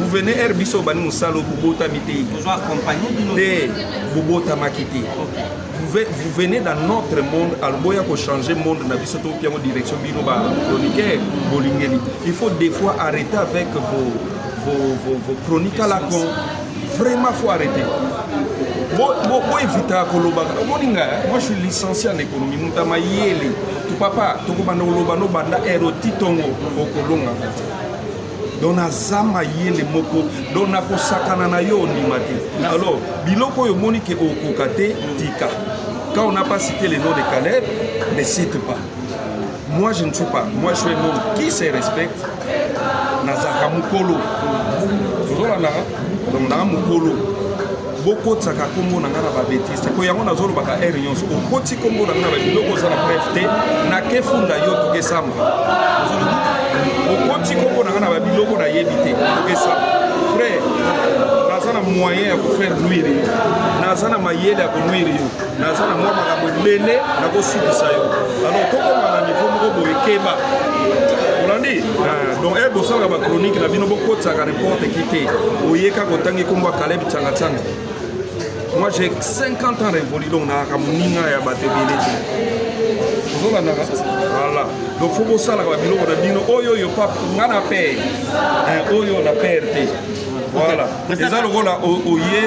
Vous venez Herbiso Bani Moussalo Boubota Mité. Vous accompagnez de Boubota Makiti. Vous venez dans notre monde, Alboya pour changer le monde, Nabisoto Piamo direction Binoba chroniqueur, Bolingeli. Il faut des fois arrêter avec vos chroniques à la con. Vraiment, il faut arrêter. Moi, je suis licencié en économie. Tu papa, tu banda erotitongo okolonga. Dona zama yele moko dona ko sakana na yo ni mati. Alors, biloko yo moni ke okokate tika. Quand on n'a pas cité les noms de Caleb, ne cite pas. Moi je ne suis pas. Moi je suis un homme qui se respecte, nazaka mokolo ozolanda donc nanga mokolo bokotisaka kombo na nga na babétiste po yango nazolobaka ere nyonso okoti kombo na nga na babiloko oza na bref te nakefunda yo tokesamba okoti kombo na nga na babiloko nayebi te tokesamba frère naza na moyen ya kofaire nuire yo naza na mayele ya konuire yo naza na mwa makambo ebele nakosukisa yo alors tokoma na niveau moko boye keba olandi donc ere bosalaka bachronique na bino bokotisaka n'importe qui te oyeka kotangi kombo ya Caleb Tsanga. Moi j'ai 50 ans révolu donc na kamuninga ya batebele te ozolanda voilà donc faut bosalaka babiloko na bino oyo yo papa nga na père oyo na père te voilà eza lokola oye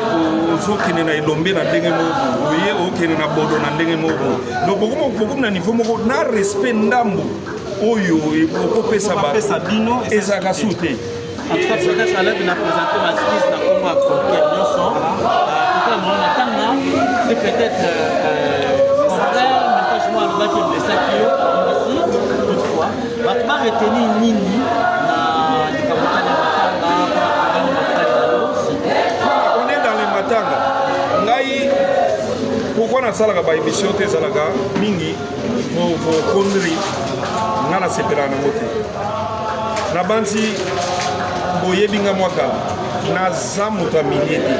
ozokende na elombe na ndenge moko oye okende na bodo na ndenge moko donc bokomi na niveau moko na respect ndambo oyo okopesa bino ezalaka su te en tout cas peut-être à l'aide de présenter ma skis na kombo ya Conquer nyonso c'est peut-être mon frère message moi alobaki blessaki yo aussi toutefois bato baretenir nini na likambo tani matanga on est dans les matanga ngai pourquoi nasalaka baémission te ezalaka mingi vo connerie nga nasepelaka nango te nabanzi boyebi nga mwaka naza moto ya milie te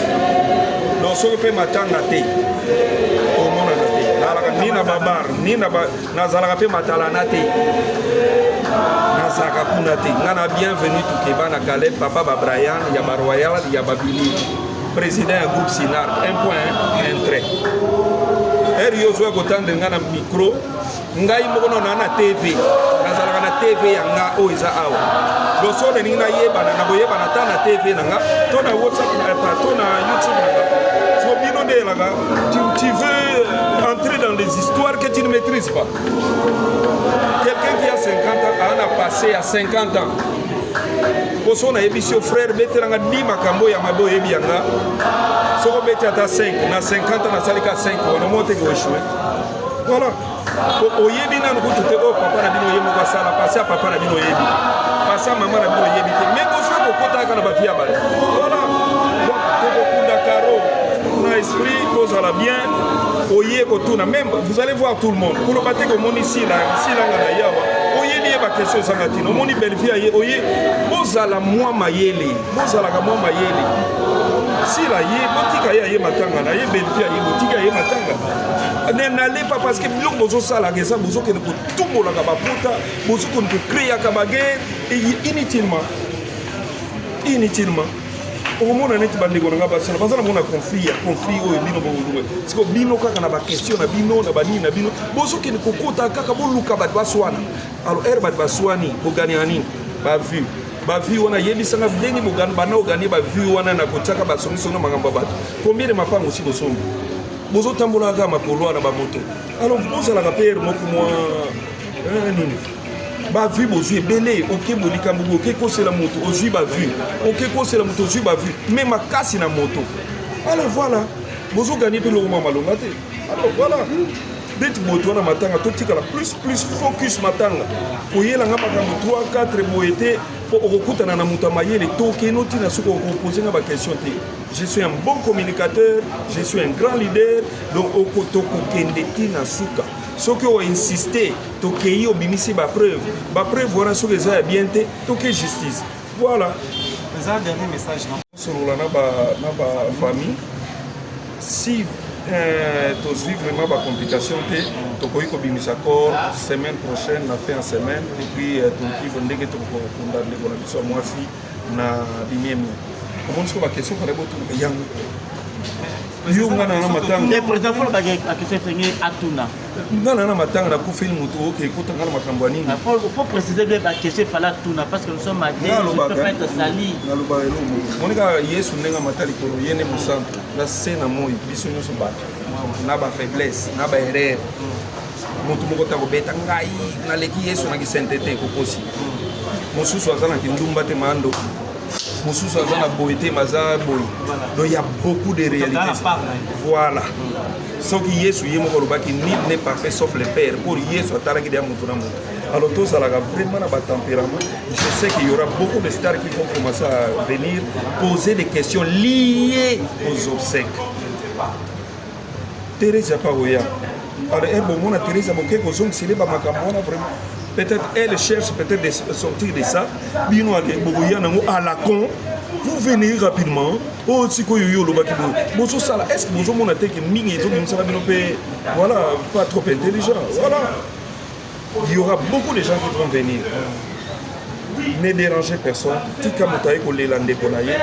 donc soki mpe matanga te omonana te nalaka ni na babar ni nazalaka mpe matalana te nazalaka kuna te nga na bienvenu tukeba na Caleb papa babrian ya baroyal ya babili président ya groupe Sinard 1 point 1 trait ere yo ozwa kotande nga na micro ngai moko na na TV nazalaka na TV ya nga oyo eza awa loso ndenge nayebana na boyebana ta na TV na nga to na WhatsApp to na YouTube na nga so bino ndelaka tu veux entrer dans des histoires que tu ne maîtrises pas. Quelqu'un qui a 50 ans a passé à 50 ans poso na yebi sio frère beteranga di makambo ya mabo yebi yanga soko beti ata 5 na 50 ans na salika 5 on monte ko échoué voilà oyebi nanu kutu o papa na bino yemo ka sala passer à papa na bino yebi passer maman na bino yebi te mais boso ko kota kana ba fia ba voilà donc ko kunda karo na esprit cause la bien oye ko tuna même vous allez voir tout le monde pour le battre comme ici là ngana yawa oyebi ba question sangati no moni belle fille aye oye bozala moi mayele bozala ka moi mayele si la ye botika ye matanga na ye belle fille aye botika ye matanga n'allez pas parce que biloko bozosala ke ça bozokende kotumbolaka baputa bozokende kokreaka baguerre inutilement okomona neti bandeko na nga basala baza na mona conflit oyo bino bokolunga siko bino kaka na baquestion na bino na banini na bino bozokende kokota kaka boluka bato baswana alors ere bato baswani boganira nini bavue wana yebisanga ndenge bana oganie bavue wana na kotiaka basongisongi na makambo ya bato combien de mapango osi bosombi bozotambolaka makolo na bamoto alors bozalaka mpe ere moko mwa nini bavue bozwi ebele oke bolikambo oke kosela moto ozwi bavue oke kosela moto ozwi bavue me makasi na moto alors voilà bozoganie mpe loko mwa malonga te alors voilà neti moto wana matanga totikala plus focus matanga koyelanga makambo 3-4 boye te mpo okokutana na moto ya mayele tokeno ntina soki okoposenga baquestion te je suis un bon communicateur je suis un grand leader donc tokokende ntina suka soki oinsiste tokei obimisi bapreuve wana soki eza ya bien te toke justice voilà eza dernier message solola na bafamille si tozwi vraiment bacomplication te tokoki kobimisa corps semaine prochaine na fin ya semaine epuis tokiva ndenge tokokunda ndeko na biso ya mwasi na bimiemi omoni soki baquestion fale botunuka yango yo ngana na matanga président folo bakese fenge atuna ngana na matanga na kufeli moto oke ekota ngana makambo ya nini faut préciser bien bakese fala atuna parce que nous sommes à des je peux pas être sali naloba elomo monika yesu ndenge amata likolo ye nde mosantu na se na moi biso nyonso bato na bafaiblesse na baerreur motu moko ta kobeta ngai naleki yesu na kisente te kokosi mosusu aza na kindumba te mando mosusu aza na boye te maza boye donc il y a beaucoup de réalités voilà soki yesu ye moko alobaki nul n'est parfait sauf le père pour yesu atalaki deya moto na moto Alors tous à la vraiment à tempérament. Je sais qu'il y aura beaucoup de stars qui vont commencer à venir poser des questions liées aux obsèques. Teresa Paoya. Alors elle bon Teresa Boké Kozong c'est pas makamona vraiment. Peut-être elle cherche peut-être de sortir de ça. Bino à la con. Vous venez rapidement. Oh, si quoi yo lo baki bon. Est-ce que vous avez que mingi et ça va voilà, pas trop intelligent. Voilà. Il y aura beaucoup de gens qui vont venir. Ne dérangez personne. Tika motaye ko lelande konaye.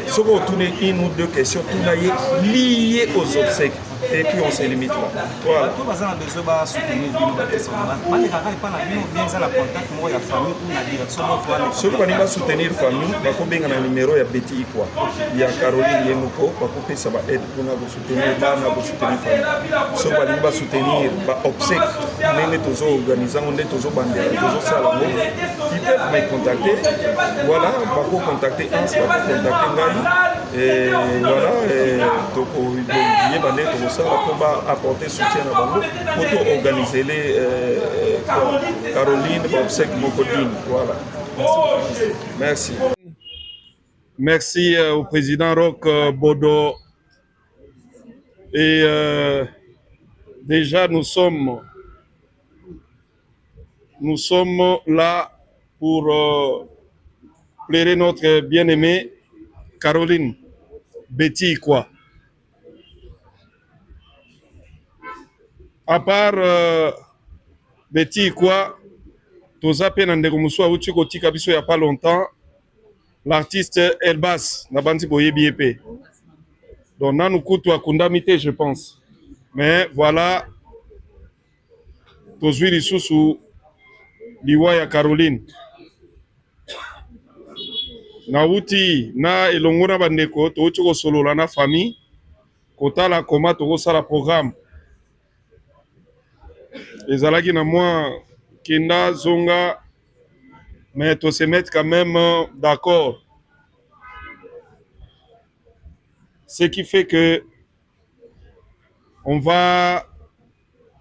Si vous tournez une ou deux questions, tournaye liées aux obsèques. Et puis on se limite là. Voilà. Tout le monde a besoin de soutenir la personne. Mais les gars, pas bien la contact moi la famille ou la direction moi. Ceux qui vont soutenir la famille, va combien un numéro ya Betty quoi. Il y a Caroline Yemoko, va couper ça va aider pour nous soutenir, pour soutenir famille. Ceux qui vont soutenir, va obsèque, même tous organisants, on est tous bandés, tous salons. Ils peuvent me contacter. Voilà, va contacter Hans, va contacter Ngai. Et voilà, donc il ça va apporter soutien à Bango pour organiser les Caroline, Bobsek, Mokodine. Voilà. Merci. Merci au président Roch Bodo. Et déjà nous sommes là pour plaider notre bien-aimée Caroline Betty quoi. À part Betty quoi, toza pe na ndeko musu awuti kotika biso ya pas longtemps, l'artiste Elbas na bandi boyebi epé. Donc nanu kutu akundamite je pense. Mais voilà tozwi lisusu liwa ya Caroline. Na wuti na elongo na bandeko touti kosolola na famille kotala koma tokosala programme. Ezalaki na moi Kenda Zonga, mais to se mettre quand même d'accord. Ce qui fait que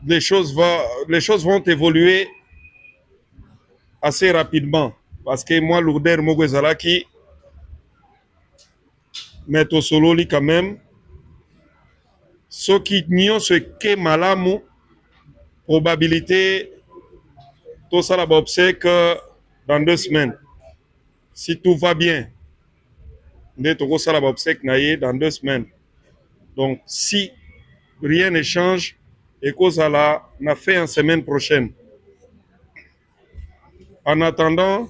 les choses vont évoluer assez rapidement. Parce que moi, lourdeur Mogo Ezalaki, mais to solo li quand même. Ce qui n'y ce que malamu, probabilité tout ça la obsèque dans 2 semaines. Si tout va bien, tout ça la obsèque dans 2 semaines. Donc si rien ne change, et cause la n'a fait en semaine prochaine. En attendant,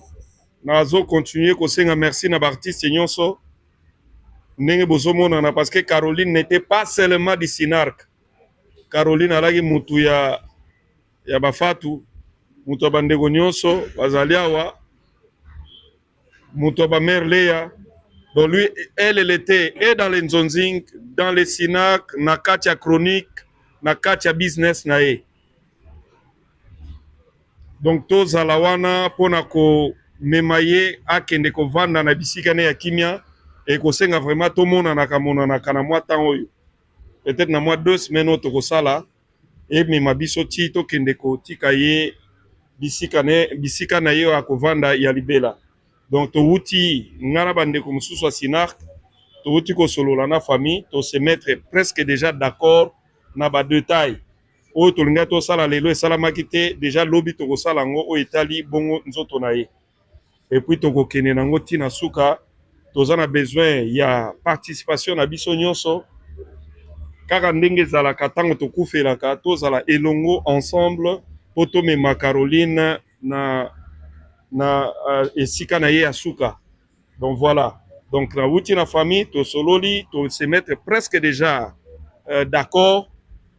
nazo continuer kosenga merci na artiste nyonso ndenge bozomona parce que Caroline n'était pas seulement du Sinark. Caroline alaki mutu ya bafatu, mutu ya bandeko nyonso bazali awa, mutu ya bamère Léa. Donc lui, elle était et dans les Nzonzing, dans les Sinak, na katia chronique, na katia business na ye. Donc to zalawana pona ko memaye akende ko vanda na bisika ne ya kimia et ko senga vraiment to mona na kamona na kana mwa temps oyo. Peut-être na mwa 2 semaines to ko sala et mema biso ti to kende ko tika ye bisika na ye akovanda ya libela. Donc to wuti ngara bande ko mususu asinar to wuti ko solo na famille to se mettre presque déjà d'accord na ba détail. O to linga to sala lelo sala makite déjà lobi to ko sala ngo o Italie bongo nzoto na ye. Et puis to ko kene nango tina suka to zana besoin ya participation na biso nyonso kaka ndenge zala katango to kufelaka to zala elongo ensemble poto mema Caroline na esika na ye asuka. Donc voilà. Donc na wuti na famille to sololi to se mettre presque déjà d'accord.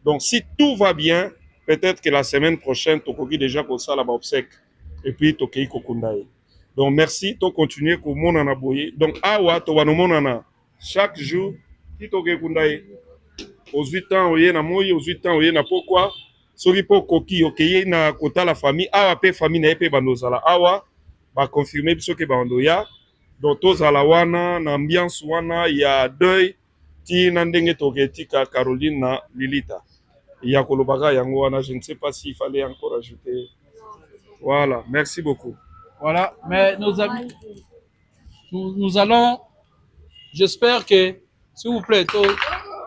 Donc si tout va bien, peut-être que la semaine prochaine to koki déjà ko sala ba obsèque et puis to kei kokundaye. Donc merci to continuer ko mona na boye. Donc awa to wano mona na chaque jour ti to kei kundaye. Aux 8 ans oye na moyi, aux 8 ans oye na pourquoi soki po koki okeye na kota la famille awa pe famille na epe bandozala awa ba confirmer biso ke bandoya. Donc tozala wana na ambiance wana ya deuil ti na ndenge toketika Caroline na Lilita. Ya kolobaka yango wana, je ne sais pas s'il fallait encore ajouter. Voilà, merci beaucoup. Voilà, mais nos amis, nous allons, j'espère que, s'il vous plaît,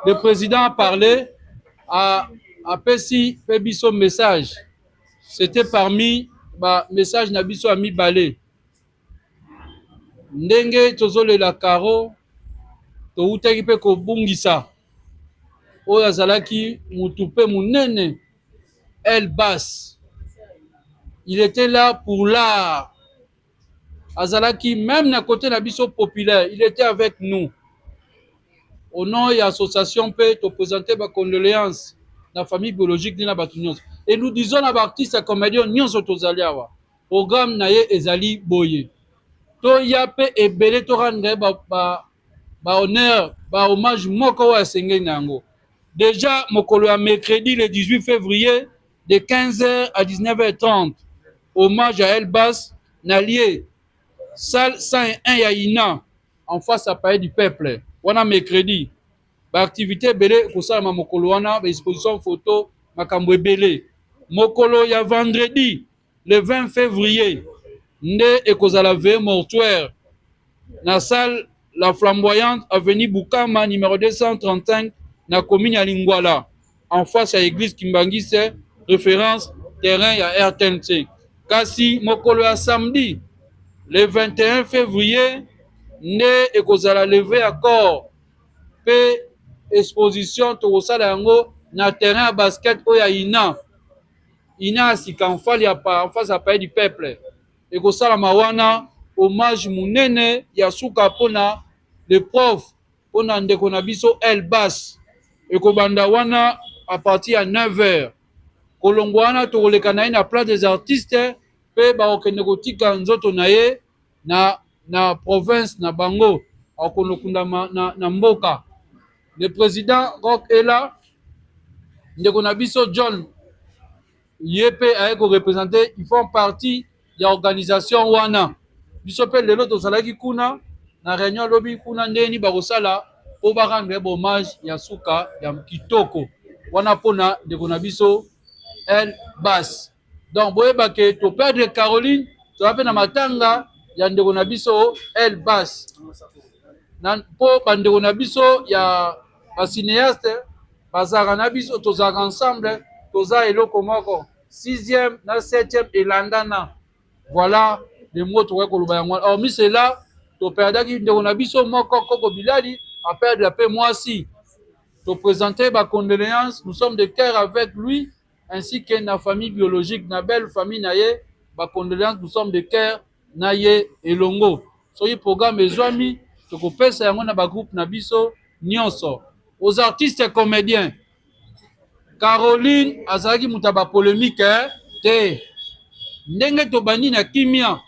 le président a parlé à Pessi Pebiso message. C'était parmi message Nabiso Ami Balé. Ndenge tozole la caro, to utaki pe ko bungisa. Oyo azalaki mutupe munene, El Bass. Il était là pour l'art. Azalaki, même na côté Nabiso populaire, il était avec nous. Au nom de l'association P, te présenter ma condoléance la famille biologique de la Batunions. Et nous disons à l'artiste comédien Nyonso Tozaliawa. Programme naye ezali boye. To yape et belé to rendre honneur, hommage moko wa senge nango. Déjà mokolo ya mercredi le 18 février de 15h à 19h30. Hommage à El Bass Nalier. Salle 101 ya Ina en face à Palais du Peuple. Wana mercredi. Activité belé kosala mokolo wana exposition photo makambo ebele. Mokolo ya vendredi le 20 février nde ekozala veille mortuaire na salle La Flamboyante avenue Bukama numéro 235 na commune ya Lingwala en face à l'église Kimbangise référence terrain ya RTNC. Kasi mokolo ya samedi le 21 février nde ekozala levé à corps pe exposition tokosala yango na terrain ya basket oyo ya ina asikamfali ya pa en face ya Palais du Peuple. Ekosalama wana hommage munene ya suka mpona le prof mpona ndeko na biso El Bass. Ekobanda wana à partir ya 9h. Kolongo wana tokoleka na ye na place des artistes mpe bakokende kotika nzoto na ye na province na bango akondokunda na mboka. Le président Rock est là. Ndeko na biso John Yepe a représenter, ils font partie de l'organisation wana. Biso pe lelo tozalaki kuna na réunion lobi kuna ndeni bakosala po barendre hommage ya suka ya kitoko wana pona ndeko na biso El Bass. Donc boyeba ke to perdre Caroline to ape na matanga ya ndeko na biso El Bass. Na po bandeko na biso ya basinéaste bazaka na biso tozaka ensemble toza eloko moko 6e na 7e elandana. Voilà les mots to koloba yango. Or mi c'est là to perdaki ndeko na biso moko Koko Bilali a perdre peu moi aussi. To présenter ma condoléances, nous sommes de cœur avec lui ainsi que na famille biologique na belle famille naye ba condoléances, nous sommes de cœur naye elongo. Soyi programme ezwami to kopesa yango na ba groupe na biso nyonso. Aux artistes comédiens. Caroline azalaki mutaba polémique te. Ndenge to bani na kimia.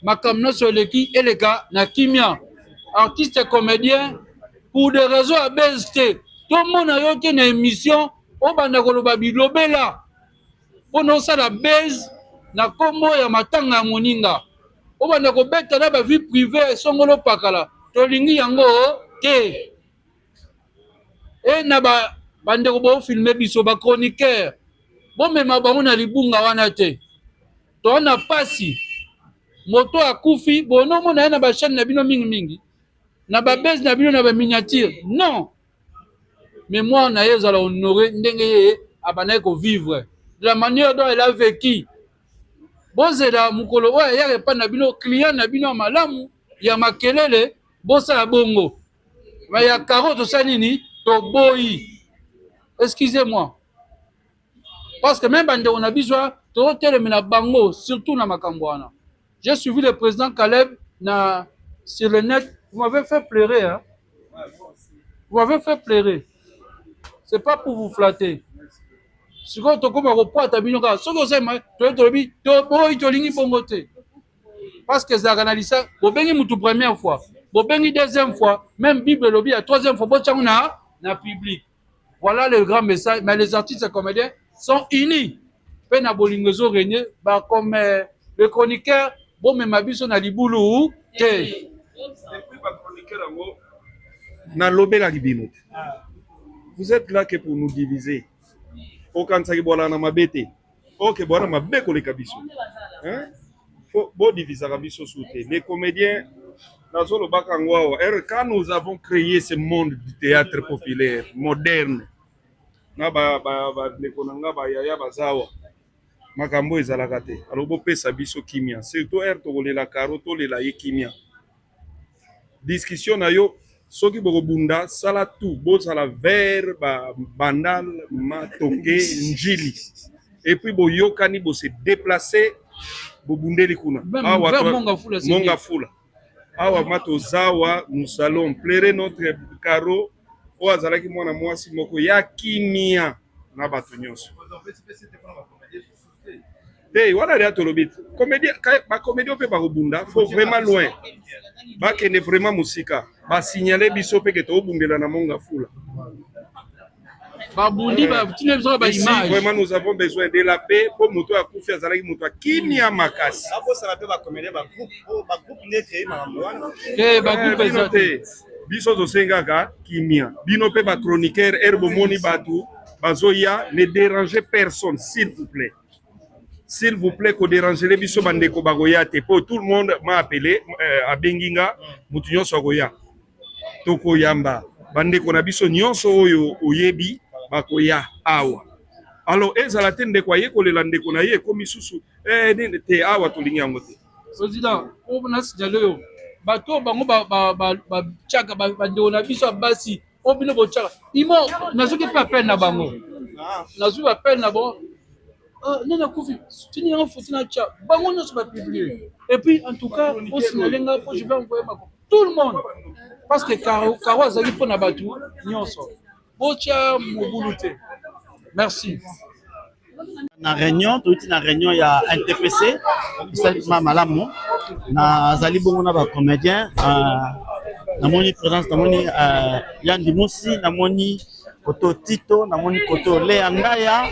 Makamno soleki eleka na kimia. Artiste comédien pour des raisons à BST. Tout le monde a eu une émission au bandakoloba bilobela. Pono sa la base na kombo ya matanga moninga. Au bandakobeta na ba vie privée songolo pakala. Tolingi yango te. Et na bandeko bo filmer biso ba chroniqueur bon mema bango na libunga wana te to na pasi moto akufi bono mona na ba chaîne na bino mingi na ba base na bino na ba miniature non mais moi na yeza la honorer ndenge ye abana ko vivre de la manière dont elle a vécu bozela mukolo oya ya pa na bino client na bino malamu ya makelele bosa la bongo ba ya carotte ça nini to boy. Excusez-moi. Parce que même on a besoin de bango, surtout dans Makambouana. J'ai suivi le président Caleb sur le net. Vous m'avez fait pleurer. Hein? Vous m'avez fait pleurer. Ce n'est pas pour vous flatter. Si vous avez un report, parce que ça analyse ça. Vous avez une première fois. Vous avez une deuxième fois. Même Bible lobby la troisième fois. Vous avez un public. Voilà le grand message. Mais les artistes et comédiens sont unis. Pena bolingozo régné, comme le chroniqueur, bon, mais ma biso na liboulou, te. Vous êtes là que pour nous diviser. Au Kansaki Bola na mabete. Ok, bon, ma belle collègue biso. Hein? Faut bon diviser biso sauter. Les comédiens, quand nous avons créé ce monde du théâtre populaire moderne, na ba nekonanga ba yaya bazawa. Makambo ezalaka te. Alors bo pesa biso kimia. Surtout tokolela karo to lela ye kimia. Discussion na yo soki bokobunda sala tout bozala vers bandal matoke njili. Et puis boyokani bo se déplacer bobundeli kuna. Awa monga fula. Awa matozawa nous allons plairer notre caro o azalaki mwana mwasi moko ya kimia na bato nyonso. Hey, voilà les tolobit. Comédien ba comédien pe ba robunda, faut vraiment loin. Ba kene vraiment musika. Ba signaler biso pe ke to bundela na monga fula. Ici, vraiment, nous avons besoin de la paix pour moto à koufi azalaki moto à kimia makasi. Biso to sengaka kimia. Bino pe ba chroniqueur herbo moni batu bazoya ne dérangez personne s'il vous plaît. S'il vous plaît, qu'on dérange les biso bandeko bagoya te pour tout le monde m'a appelé à Benginga mutu nyonso goya. Toko yamba bandeko na biso nyonso oyo oyebi bakoya awa. Alors ezala te ndeko aye kolela ndeko na ye komi susu nene te awa tolingi yango te. Président, on a signalé yo. Bato bango ba chaka ba ndeko na biso basi obino bo chaka. Imo nazoki pas peine na bango. Nazoki pas peine na bango. Nena Koufi, tu n'es pas foutu na tcha. Bango ne soit pas publié. Et puis en tout cas, pour signaler nga pour je vais envoyer ma tout le monde. Parce que Karo azali pour na batu nyonso. Bocha mobuluté. Merci. Na réunion, tout na réunion il y a NTPC, c'est malamu. Na zali bongo na ba comédien na moni présence na moni Yandi Moussi, na moni Koto Tito, na moni Koto Leandaya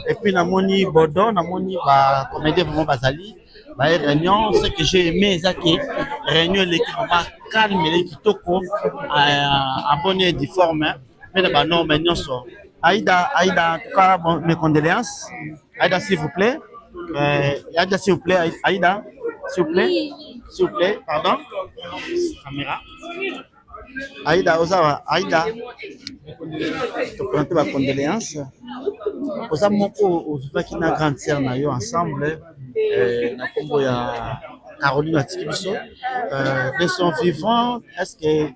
et puis na moni Bodon, na moni ba comédien vraiment bazali. Ba réunion, ce que j'ai aimé c'est que réunion l'équipe va calme l'équipe toko en bonne et due forme. Mais bah non, mais non so. Aïda, en tout cas, bon, mes condoléances. Aïda, s'il vous plaît. Aïda, s'il vous plaît. Aïda, s'il vous plaît. S'il vous plaît, pardon. Caméra. Aïda, Ozawa, Aïda. Je présente ma condoléance. Pour ça, mon frère qui n'a grande sœur, na yo ensemble. Na Congo ya Caroline Atikibiso. De son vivant, est-ce que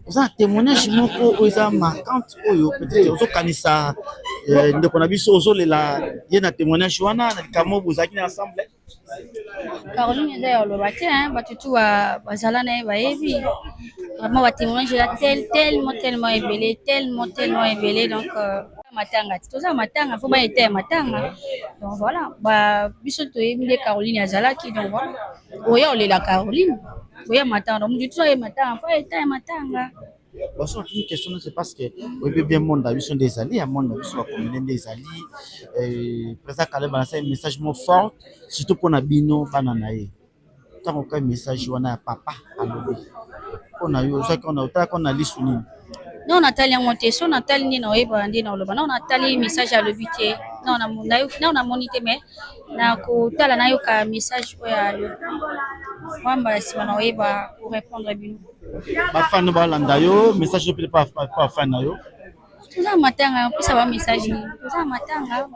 vous avez un témoignage marquant peut-être aux kanisa de konabiso aux la yena témoignage wana na kamo bozaki ensemble. Caroline d'ailleurs le matin hein batutu wa bazala na baebi vraiment wa témoignage là tellement ébélé donc matanga toza matanga faut ba été matanga donc voilà ba biso to yebile Caroline azalaki donc voilà oya olela Caroline oya matanga donc du tout oya matanga faut été matanga. Bon, c'est une question, c'est parce que oui bien monde d'habitude des alliés, à monde d'habitude communer des alliés. Président Kaleb a lancé un message fort, surtout pour Nabino Bananae. Tant qu'un message on a papa à l'obé. On a eu ça qu'on a listé. Non, Nathalie monté, son Nathalie ni na eba ndi na loba. Non, Nathalie message à l'obité. Non, on a monité mais na ko tala na yo ka message oya le. Wamba si na eba pour répondre bino. Ba fan ba landa yo message peut pas fan na yo. Tout ça matanga, pour ça va message. Tout ça matanga.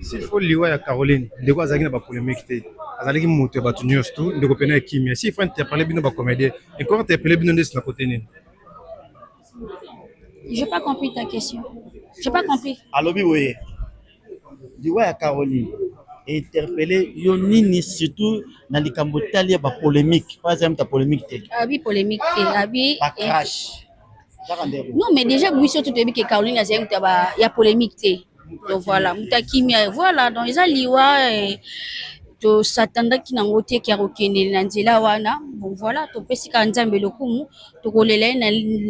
S'il faut liwa ya Caroline, de quoi azaki na ba polémique té. Azalaki moto ba tunyost tout, de ko pena kimia. Si faut interpeller bino ba comédien, et comment interpeller bino ndes na côté ni. J'ai pas compris ta question. J'ai pas compris. Alobi oui. Liwa ya Caroline. Interpeller yo nini surtout na likambo tali ba polémique. Pas exemple ta polémique té. Abi polémique té, abi ba crash. Non, mais déjà, oui, surtout depuis que Caroline a dit qu'il y a polémique. Donc voilà, voilà, donc ils ont liwa et to s'attendre qu'il n'a pas été qui a reconnu l'anzela wana. Bon voilà, to pesi kanzambe lokumu, to kolela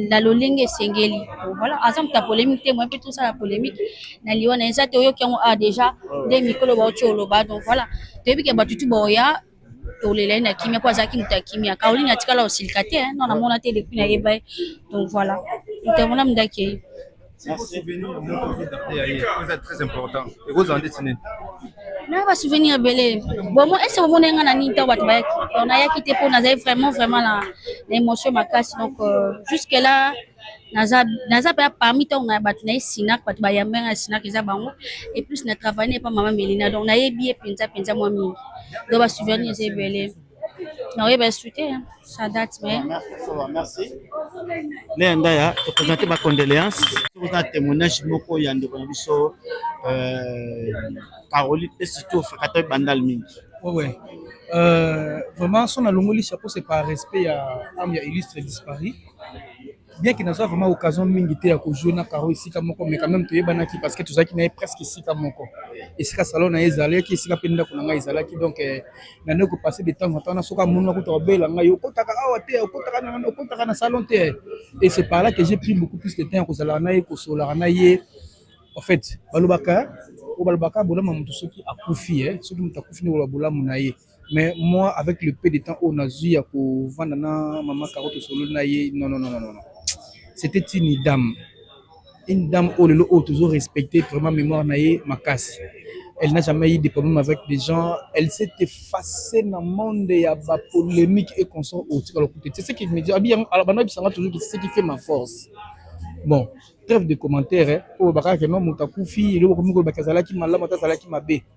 na lolenge sengeli. Donc voilà, ensemble ta polémique, moi un peu tout ça la polémique. Na liwa na ça to yo qui a déjà des micros ba choloba. Donc voilà, depuis que batutu boya tolela na kimia kwa zaki mutakimia Caroline atikala osilikate non na mona te depuis na yeba donc voilà utamona mdake C'est très important. Et vous en dites na ba souvenir belé bon moi est-ce que vous n'avez pas ni temps battre on a quitté pour naza vraiment l'émotion makasi donc jusque là naza pas parmi temps na battu na sinak battu ba yambe na sinak eza bango et plus na travailler pas maman Melina donc na yebi penza moi mingi donc ba souvenir c'est belé non oui ben souhaiter ça date mais merci Ndaya te présenter ma condoléance vous un témoignage moko ya ndeko na biso Caroline et surtout Fakato Bandal mingi. Ouais. Vraiment, son alongoli chapeau, c'est par respect à Amia illustre disparu. Bien qu'il n'a pas vraiment l'occasion de m'inviter à jouer dans Caro ici, mais quand même, tu es banaki parce que tu sais qu'il n'est presque ici comme mon corps. Et c'est qu'à salon à Ezalé, qui est ici à Penda Konanga Ezalé, qui donc n'a pas passé de temps en temps, on a mon nom à Bella, au Kotaka na salon. Et c'est par là que j'ai pris beaucoup plus de temps qu'au Salanaï, qu'au Solaranaï. En fait, Balubaka, Bola Mamoutou qui a confié, ceux qui m'ont confié au Bola Mounaye. Mais moi, avec le peu de temps où on a eu à vendre maman carotte solo naïe, non. C'était une dame où toujours respecté, vraiment mémoire naïe, ma casse. Elle n'a jamais eu de problème avec des gens. Elle s'est effacée dans le monde, il y a des polémiques et qu'on sort au côté. C'est ce qui me dit, toujours c'est ce qui fait ma force. Bon, trêve de commentaires,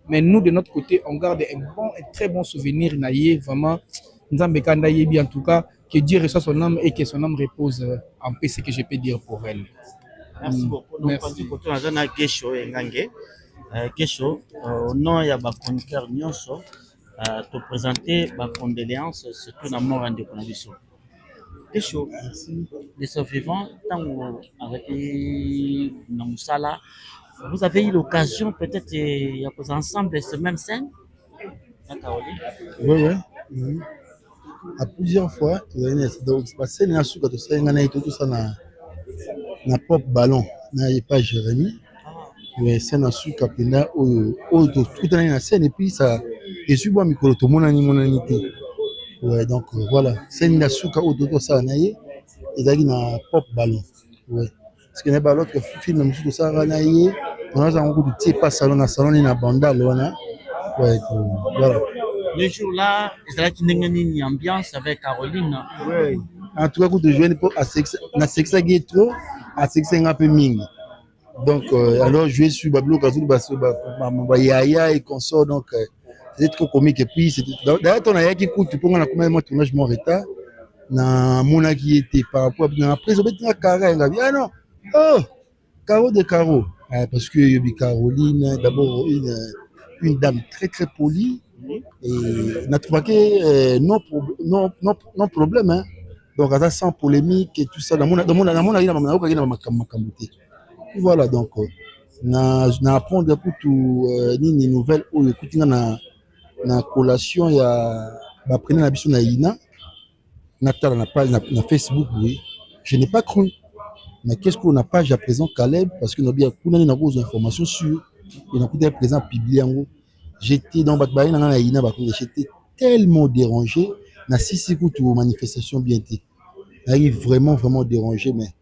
mais nous de notre côté, on garde un très bon souvenir, vraiment, en tout cas, que Dieu reçoit son âme et que son âme repose en paix, c'est ce que je peux dire pour elle. Merci beaucoup. Merci. Kesho, au nom de ma chroniqueur Nyonso, te présenter ma condoléance surtout dans mon rendez-vous. Kesho, les survivants, avec Namusala, vous avez eu l'occasion peut-être de poser ensemble cette même scène. Oui. À plusieurs fois, donc parce que na suka to ça ngana tout ça na pop ballon na pas Jérémy. Mais c'est na suka pena tout na scène et puis ça et sur moi micro to monanité. Ouais, donc voilà, c'est une souka au tout ça naïe et d'ailleurs na pop ballon. Ouais. Parce que n'est pas l'autre film tout ça naïe, on a un goût de type pas salon na banda là. Ouais, voilà. Le jour-là, il y a une ambiance avec Caroline. Ouais. En tout cas, quand tu joues à sexe trop, à sexe un peu ming. Donc, alors jouer sur Bablo Kazou, Yaya et consort, donc c'est trop comique. Et puis, d'ailleurs, on a qui coûte, tu peux en combien de tournage mon retard. Na mona qui était par rapport à après, on a carré, ah non, oh, Caro de Caro. Parce que y a Caroline, d'abord une dame très très polie. Et on a trouvé que non problème, hein. Donc sans polémique et tout ça dans mon voilà, donc na apprendre pour tout ni nouvelle ou écouter na collation il y a ba prendre la biso na ina na page na Facebook, oui. Je n'ai pas cru, mais qu'est-ce qu'on a page à présent Caleb parce que nous bien kuna na vos informations sur et na peut présent publié en gros. J'étais dans j'étais tellement dérangé. Na sisi kutu manifestation bien été. Vraiment dérangé, mais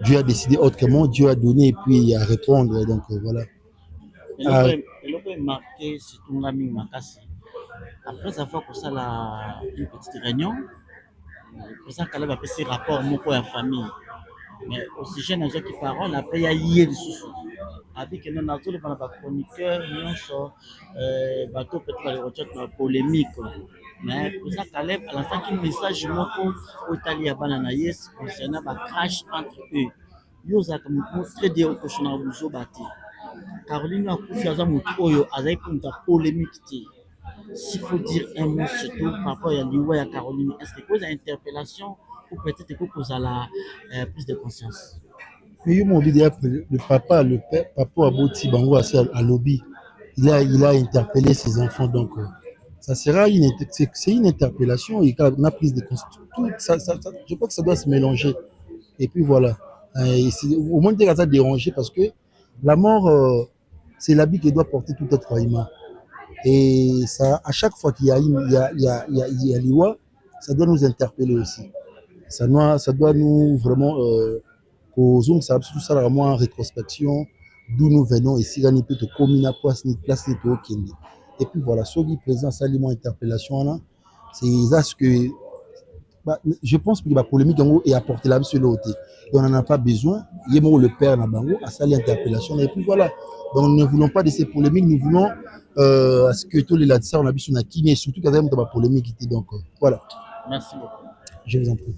Dieu a décidé autrement, Dieu a donné et puis à répondre. Donc voilà. Et le marqué sur ton ami Makasi. Après avoir pour ça une petite réunion, le président Caleb a fait ses rapports pour la famille. Mais au sujet de gens qui parlent, après il y a hier des sous. Avec nous avons les chroniqueurs, nous bateau peut-être les recherches polémique. Mais pour ça Caleb à l'instant qu'il message au Italie banana yes concernant la crash entre eux. Ils ont montré des options à vous bâti. Caroline a confié à mon oyo avec une polémique. S'il faut dire un mot surtout par rapport à l'Iwa et à Caroline, est-ce que vous avez une interpellation ou peut-être que vous avez plus de conscience? Mais il m'a dit le papa Aboti Bango à lobby, il a interpellé ses enfants, donc ça sera c'est une interpellation, il a prise de conscience. Je crois que ça doit se mélanger. Et puis voilà, au moins ça a dérangé parce que la mort, c'est l'habit qui doit porter tout être humain. Et ça, à chaque fois qu'il y a l'Iwa, ça doit nous interpeller aussi. Ça doit nous vraiment kozongisa biso tosalaka mwa rétrospection d'où nous venons esika nini mpe tokomi na place nini tookende. Et puis voilà, soki président asali mwa interpellation wana c'est ça ce que je pense que la polémique est apportée là sur l'autre et on n'en a pas besoin. Il y a le père na bango a sali interpellation et puis voilà. Donc nous ne voulons pas de ces polémiques, nous voulons à ce que tous les latisseurs on a besoin de qui mais surtout quand même de la polémique donc voilà. Merci beaucoup. Je vous en prie.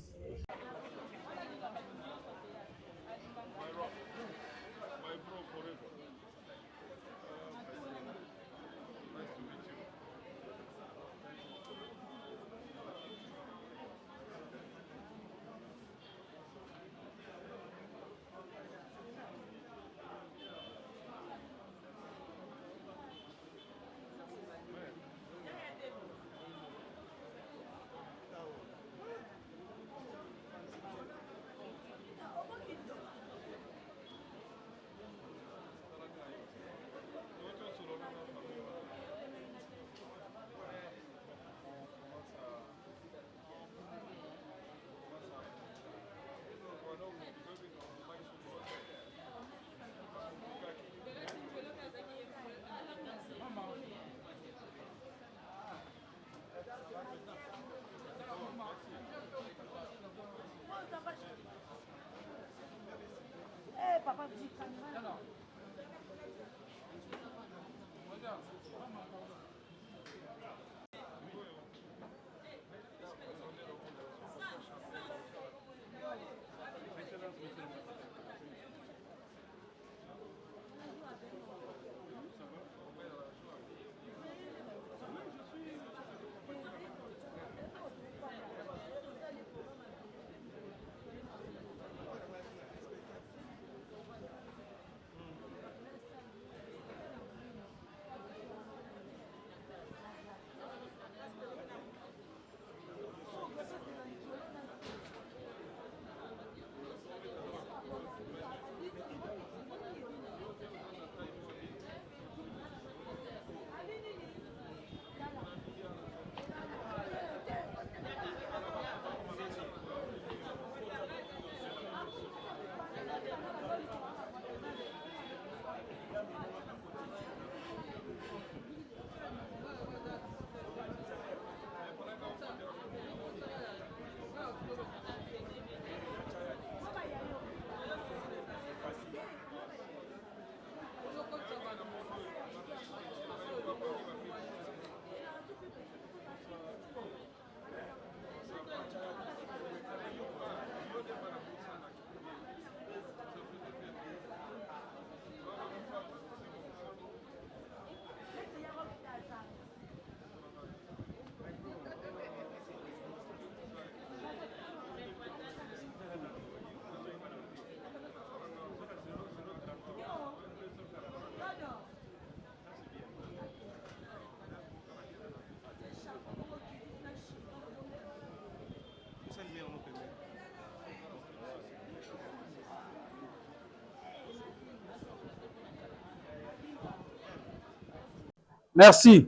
Merci.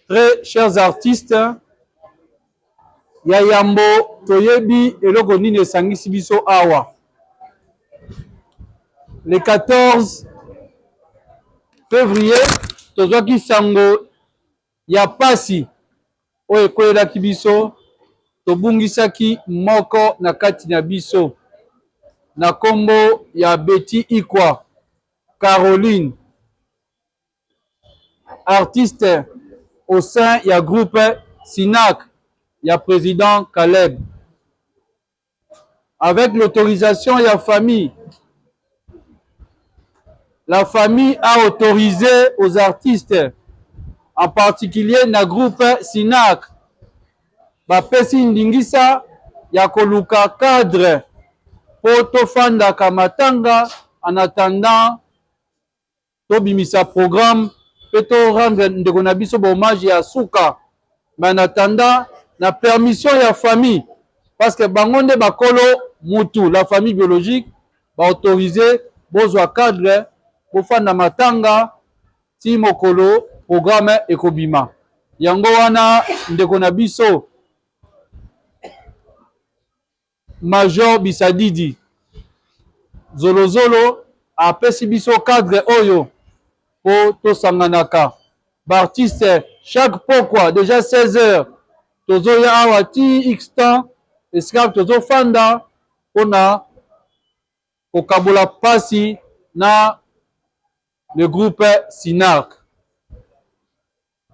Très chers artistes, ya yambo toyebi eloko nini esangisi biso awa. Le 14 février, tozwaki sango ya pasi oyo ekwelelaki biso, tobungisaki moko na kati na biso na kombo ya Betty Ikwa Caroline, artiste au sein ya groupe Sinac ya président Caleb. Avec l'autorisation ya famille, la famille a autorisé aux artistes, en particulier na groupe Sinac, bapesi ndingisa ya koluka cadre po tofandaka matanga en attendant tobimisa programme pe to rendre ndeko na biso hommage ya suka. Mais en attendant na permission ya famille, parce que bango nde bakolo mutu, la famille biologique ba autorisé bozwa cadre po fanda matanga ti mokolo programme ekobima. Yango wana ndeko na biso Major Bisadidi Zolozolo apesi biso cadre oyo po tosanganaka baartiste chaque pokwa déjà 16h tozoya awa ti x temps esika tozofanda mpona kokabola pasi na le groupe Sinark.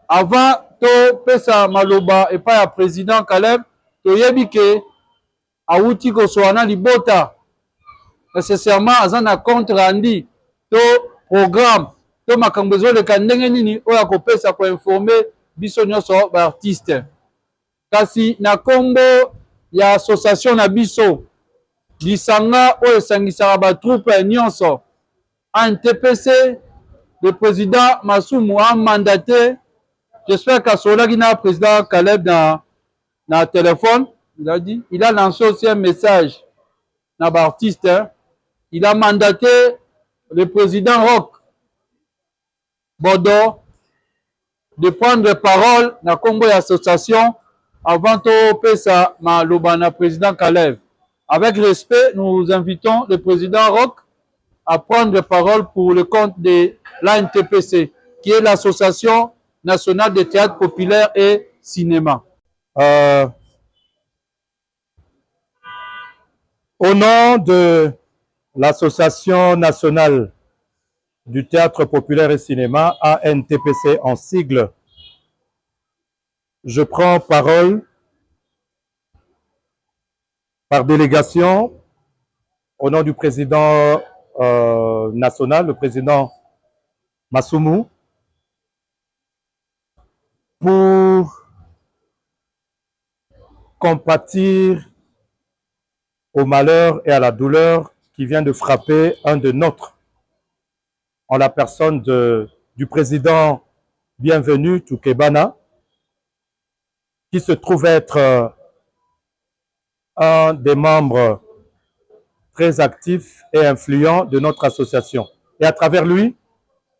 Avant topesa maloba epai ya président Caleb toyebi ke awuti kosoana libota nécessairement aza na compte rendu to programme to makambo ezoleka ndenge nini oyo akopesa koinforme biso nyonso baartiste. Kasi na kombo ya association na biso lisanga oyo esangisaka batroupe nyonso ANTPC, le président Masumu a mandaté. J'espère qu'Asolaki na président Caleb na téléphone. Il a dit, il a lancé aussi un message na artiste. Il a mandaté le président Rock Bodo de prendre parole na combo association avant de passer ma lobana président Caleb. Avec respect, nous invitons le président Rock à prendre parole pour le compte de l'ANTPC, qui est l'Association nationale de théâtre populaire et cinéma. Au nom de l'Association nationale du théâtre populaire et cinéma, ANTPC en sigle, je prends parole par délégation au nom du président national, le président Masumu, pour compatir au malheur et à la douleur qui vient de frapper un de nôtres, en la personne du président Bienvenu Toukebana, qui se trouve être un des membres très actif et influent de notre association. Et à travers lui,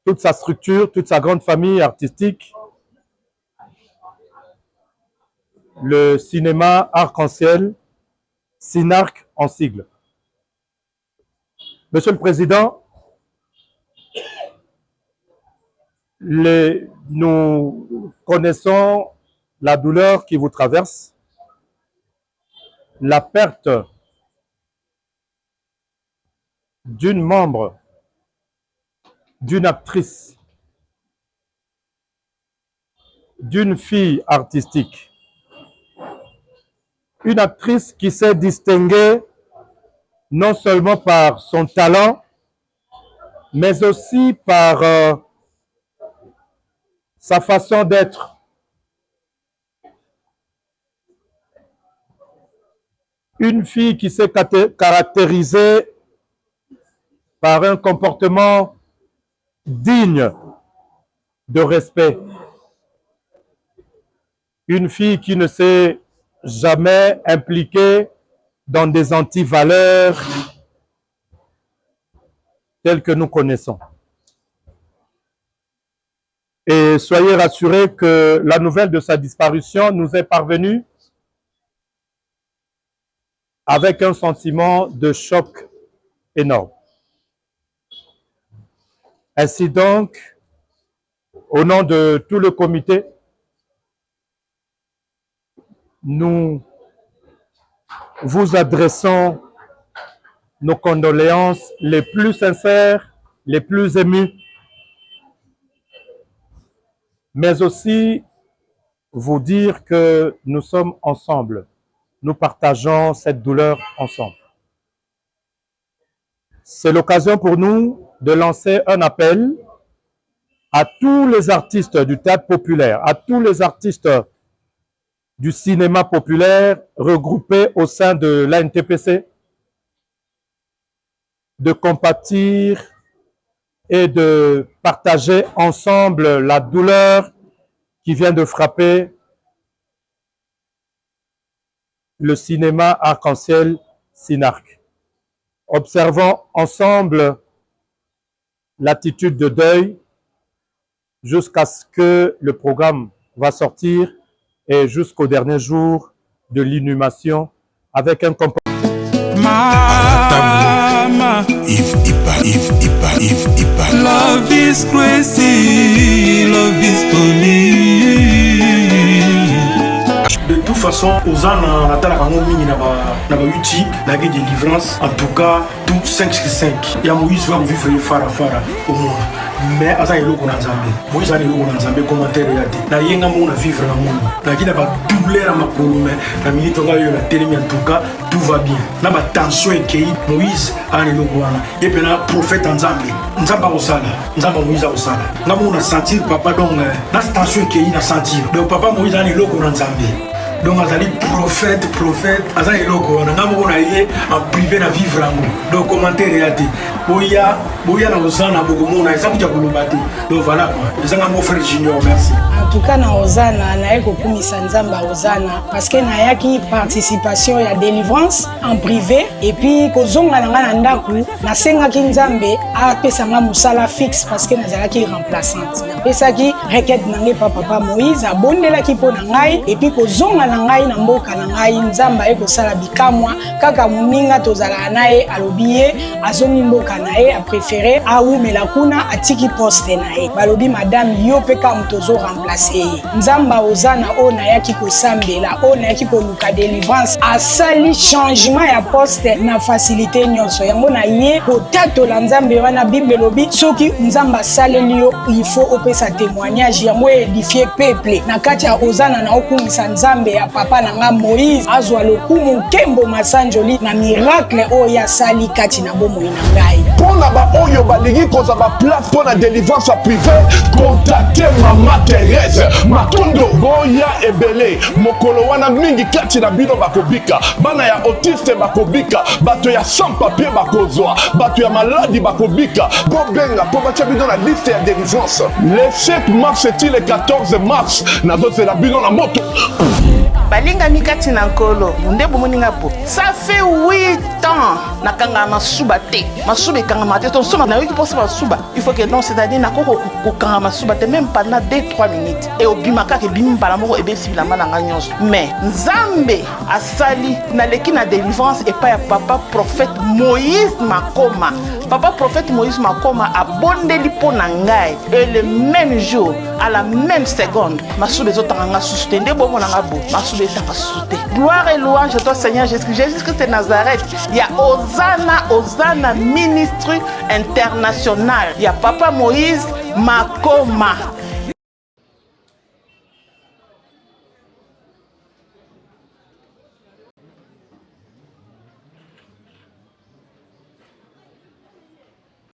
toute sa structure, toute sa grande famille artistique, le cinéma Arc-en-Ciel, Sinark en sigle. Monsieur le Président, nous connaissons la douleur qui vous traverse, la perte d'une membre, d'une actrice, d'une fille artistique. Une actrice qui s'est distinguée non seulement par son talent, mais aussi par sa façon d'être. Une fille qui s'est caractérisée par un comportement digne de respect. Une fille qui ne s'est jamais impliquée dans des antivaleurs telles que nous connaissons. Et soyez rassurés que la nouvelle de sa disparition nous est parvenue avec un sentiment de choc énorme. Ainsi donc, au nom de tout le comité, nous vous adressons nos condoléances les plus sincères, les plus émues, mais aussi vous dire que nous sommes ensemble, nous partageons cette douleur ensemble. C'est l'occasion pour nous de lancer un appel à tous les artistes du théâtre populaire, à tous les artistes du cinéma populaire regroupés au sein de l'ANTPC, de compatir et de partager ensemble la douleur qui vient de frapper le cinéma Arc-en-Ciel Sinark. Observons ensemble l'attitude de deuil jusqu'à ce que le programme va sortir et jusqu'au dernier jour de l'inhumation avec un comportement. Yves Ipa. Love is crazy, love is funny. De toute façon, aux ans, on attend la caméra na ba YouTube, la guerre de délivrance. En tout cas, tout 5 sur 5. Il y a Moïse va vivre fara au monde. Mais asa eloko na Nzambe. Moïse a eloko na Nzambe commentaire ya te. Na yenga mo na vivre na monde. Na kina ba doubler à ma promesse. Na minute on va yo na télémi en tout cas, tout va bien. Na ba tension ekei Moïse a eloko wana. Et puis na prophète Nzambe. Nzamba osala. Nzamba Moïse osala. Na mo na sentir papa donc na tension ekei na sentir. Donc papa Moïse a eloko na Nzambe. Donc azali prophète azali eloko wana nga moko na ye en privé na vivre yango donc commentaire ya te boya na ozana bokomona eza kutia koloba te donc voilà quoi ezanga mon frère Junior merci en tout cas na ozana naye kokumisa nzamba ozana parce que nayaki participation ya délivrance en privé et puis kozonga na nga na ndako nasengaki nzambe apesanga mosala fixe parce que nazalaki remplaçante napesaki requête nange papa Moïse abondelaki mpo na ngai et puis kozonga na ngai na mboka na ngai nzamba ekosala bikamwa kaka moninga tozala naye alobi ye azongi mboka na ye apréféré aumela kuna atiki poste na ye balobi madame yo mpe kaka tozo remplace ye nzamba ozana oyo nayaki kosambela oyo nayaki koluka délivrance asali changement ya poste na facilité nyonso yango na ye kotatola nzambe wana bible elobi soki nzamba asaleli yo il faut opesa témoignage yango édifie peuple na kati ya ozana na okumisa nzambe ya papa nanga Moïse azwa lokumu nkembo masanjoli na miracle oyo asali kati na bomoi na ngai pona ba oyo balingi koza ba place pona délivrance privée contacter mama Thérèse Matondo boya ebele mokolo wana mingi kati na bino bakobika bana ya autiste bakobika bato ya sans papier bakozwa bato ya maladi bakobika bobenga po batia bino na liste ya délivrance le 7 mars et le 14 mars nazozela bino na moto balinga mikati na nkolo munde bomoninga po ça fait 8 ans nakanga masuba te masuba kanga mate to soma na yoki posa masuba il faut que non c'est-à-dire nakoko kokanga masuba te même pendant 2-3 minutes et obimaka ke bimbala moko ebe sibila mana nganyonso mais nzambe asali na leki na délivrance et pas ya papa prophète Moïse Makoma papa prophète Moïse Makoma a bondeli po na ngai et le même jour à la même seconde masuba ezotanga sustende bomo na ngabo masuba ezotanga sustende gloire et louange à toi Seigneur Jésus-Christ de Nazareth. Il y a Hosanna ministre international. Il y a papa Moïse Makoma.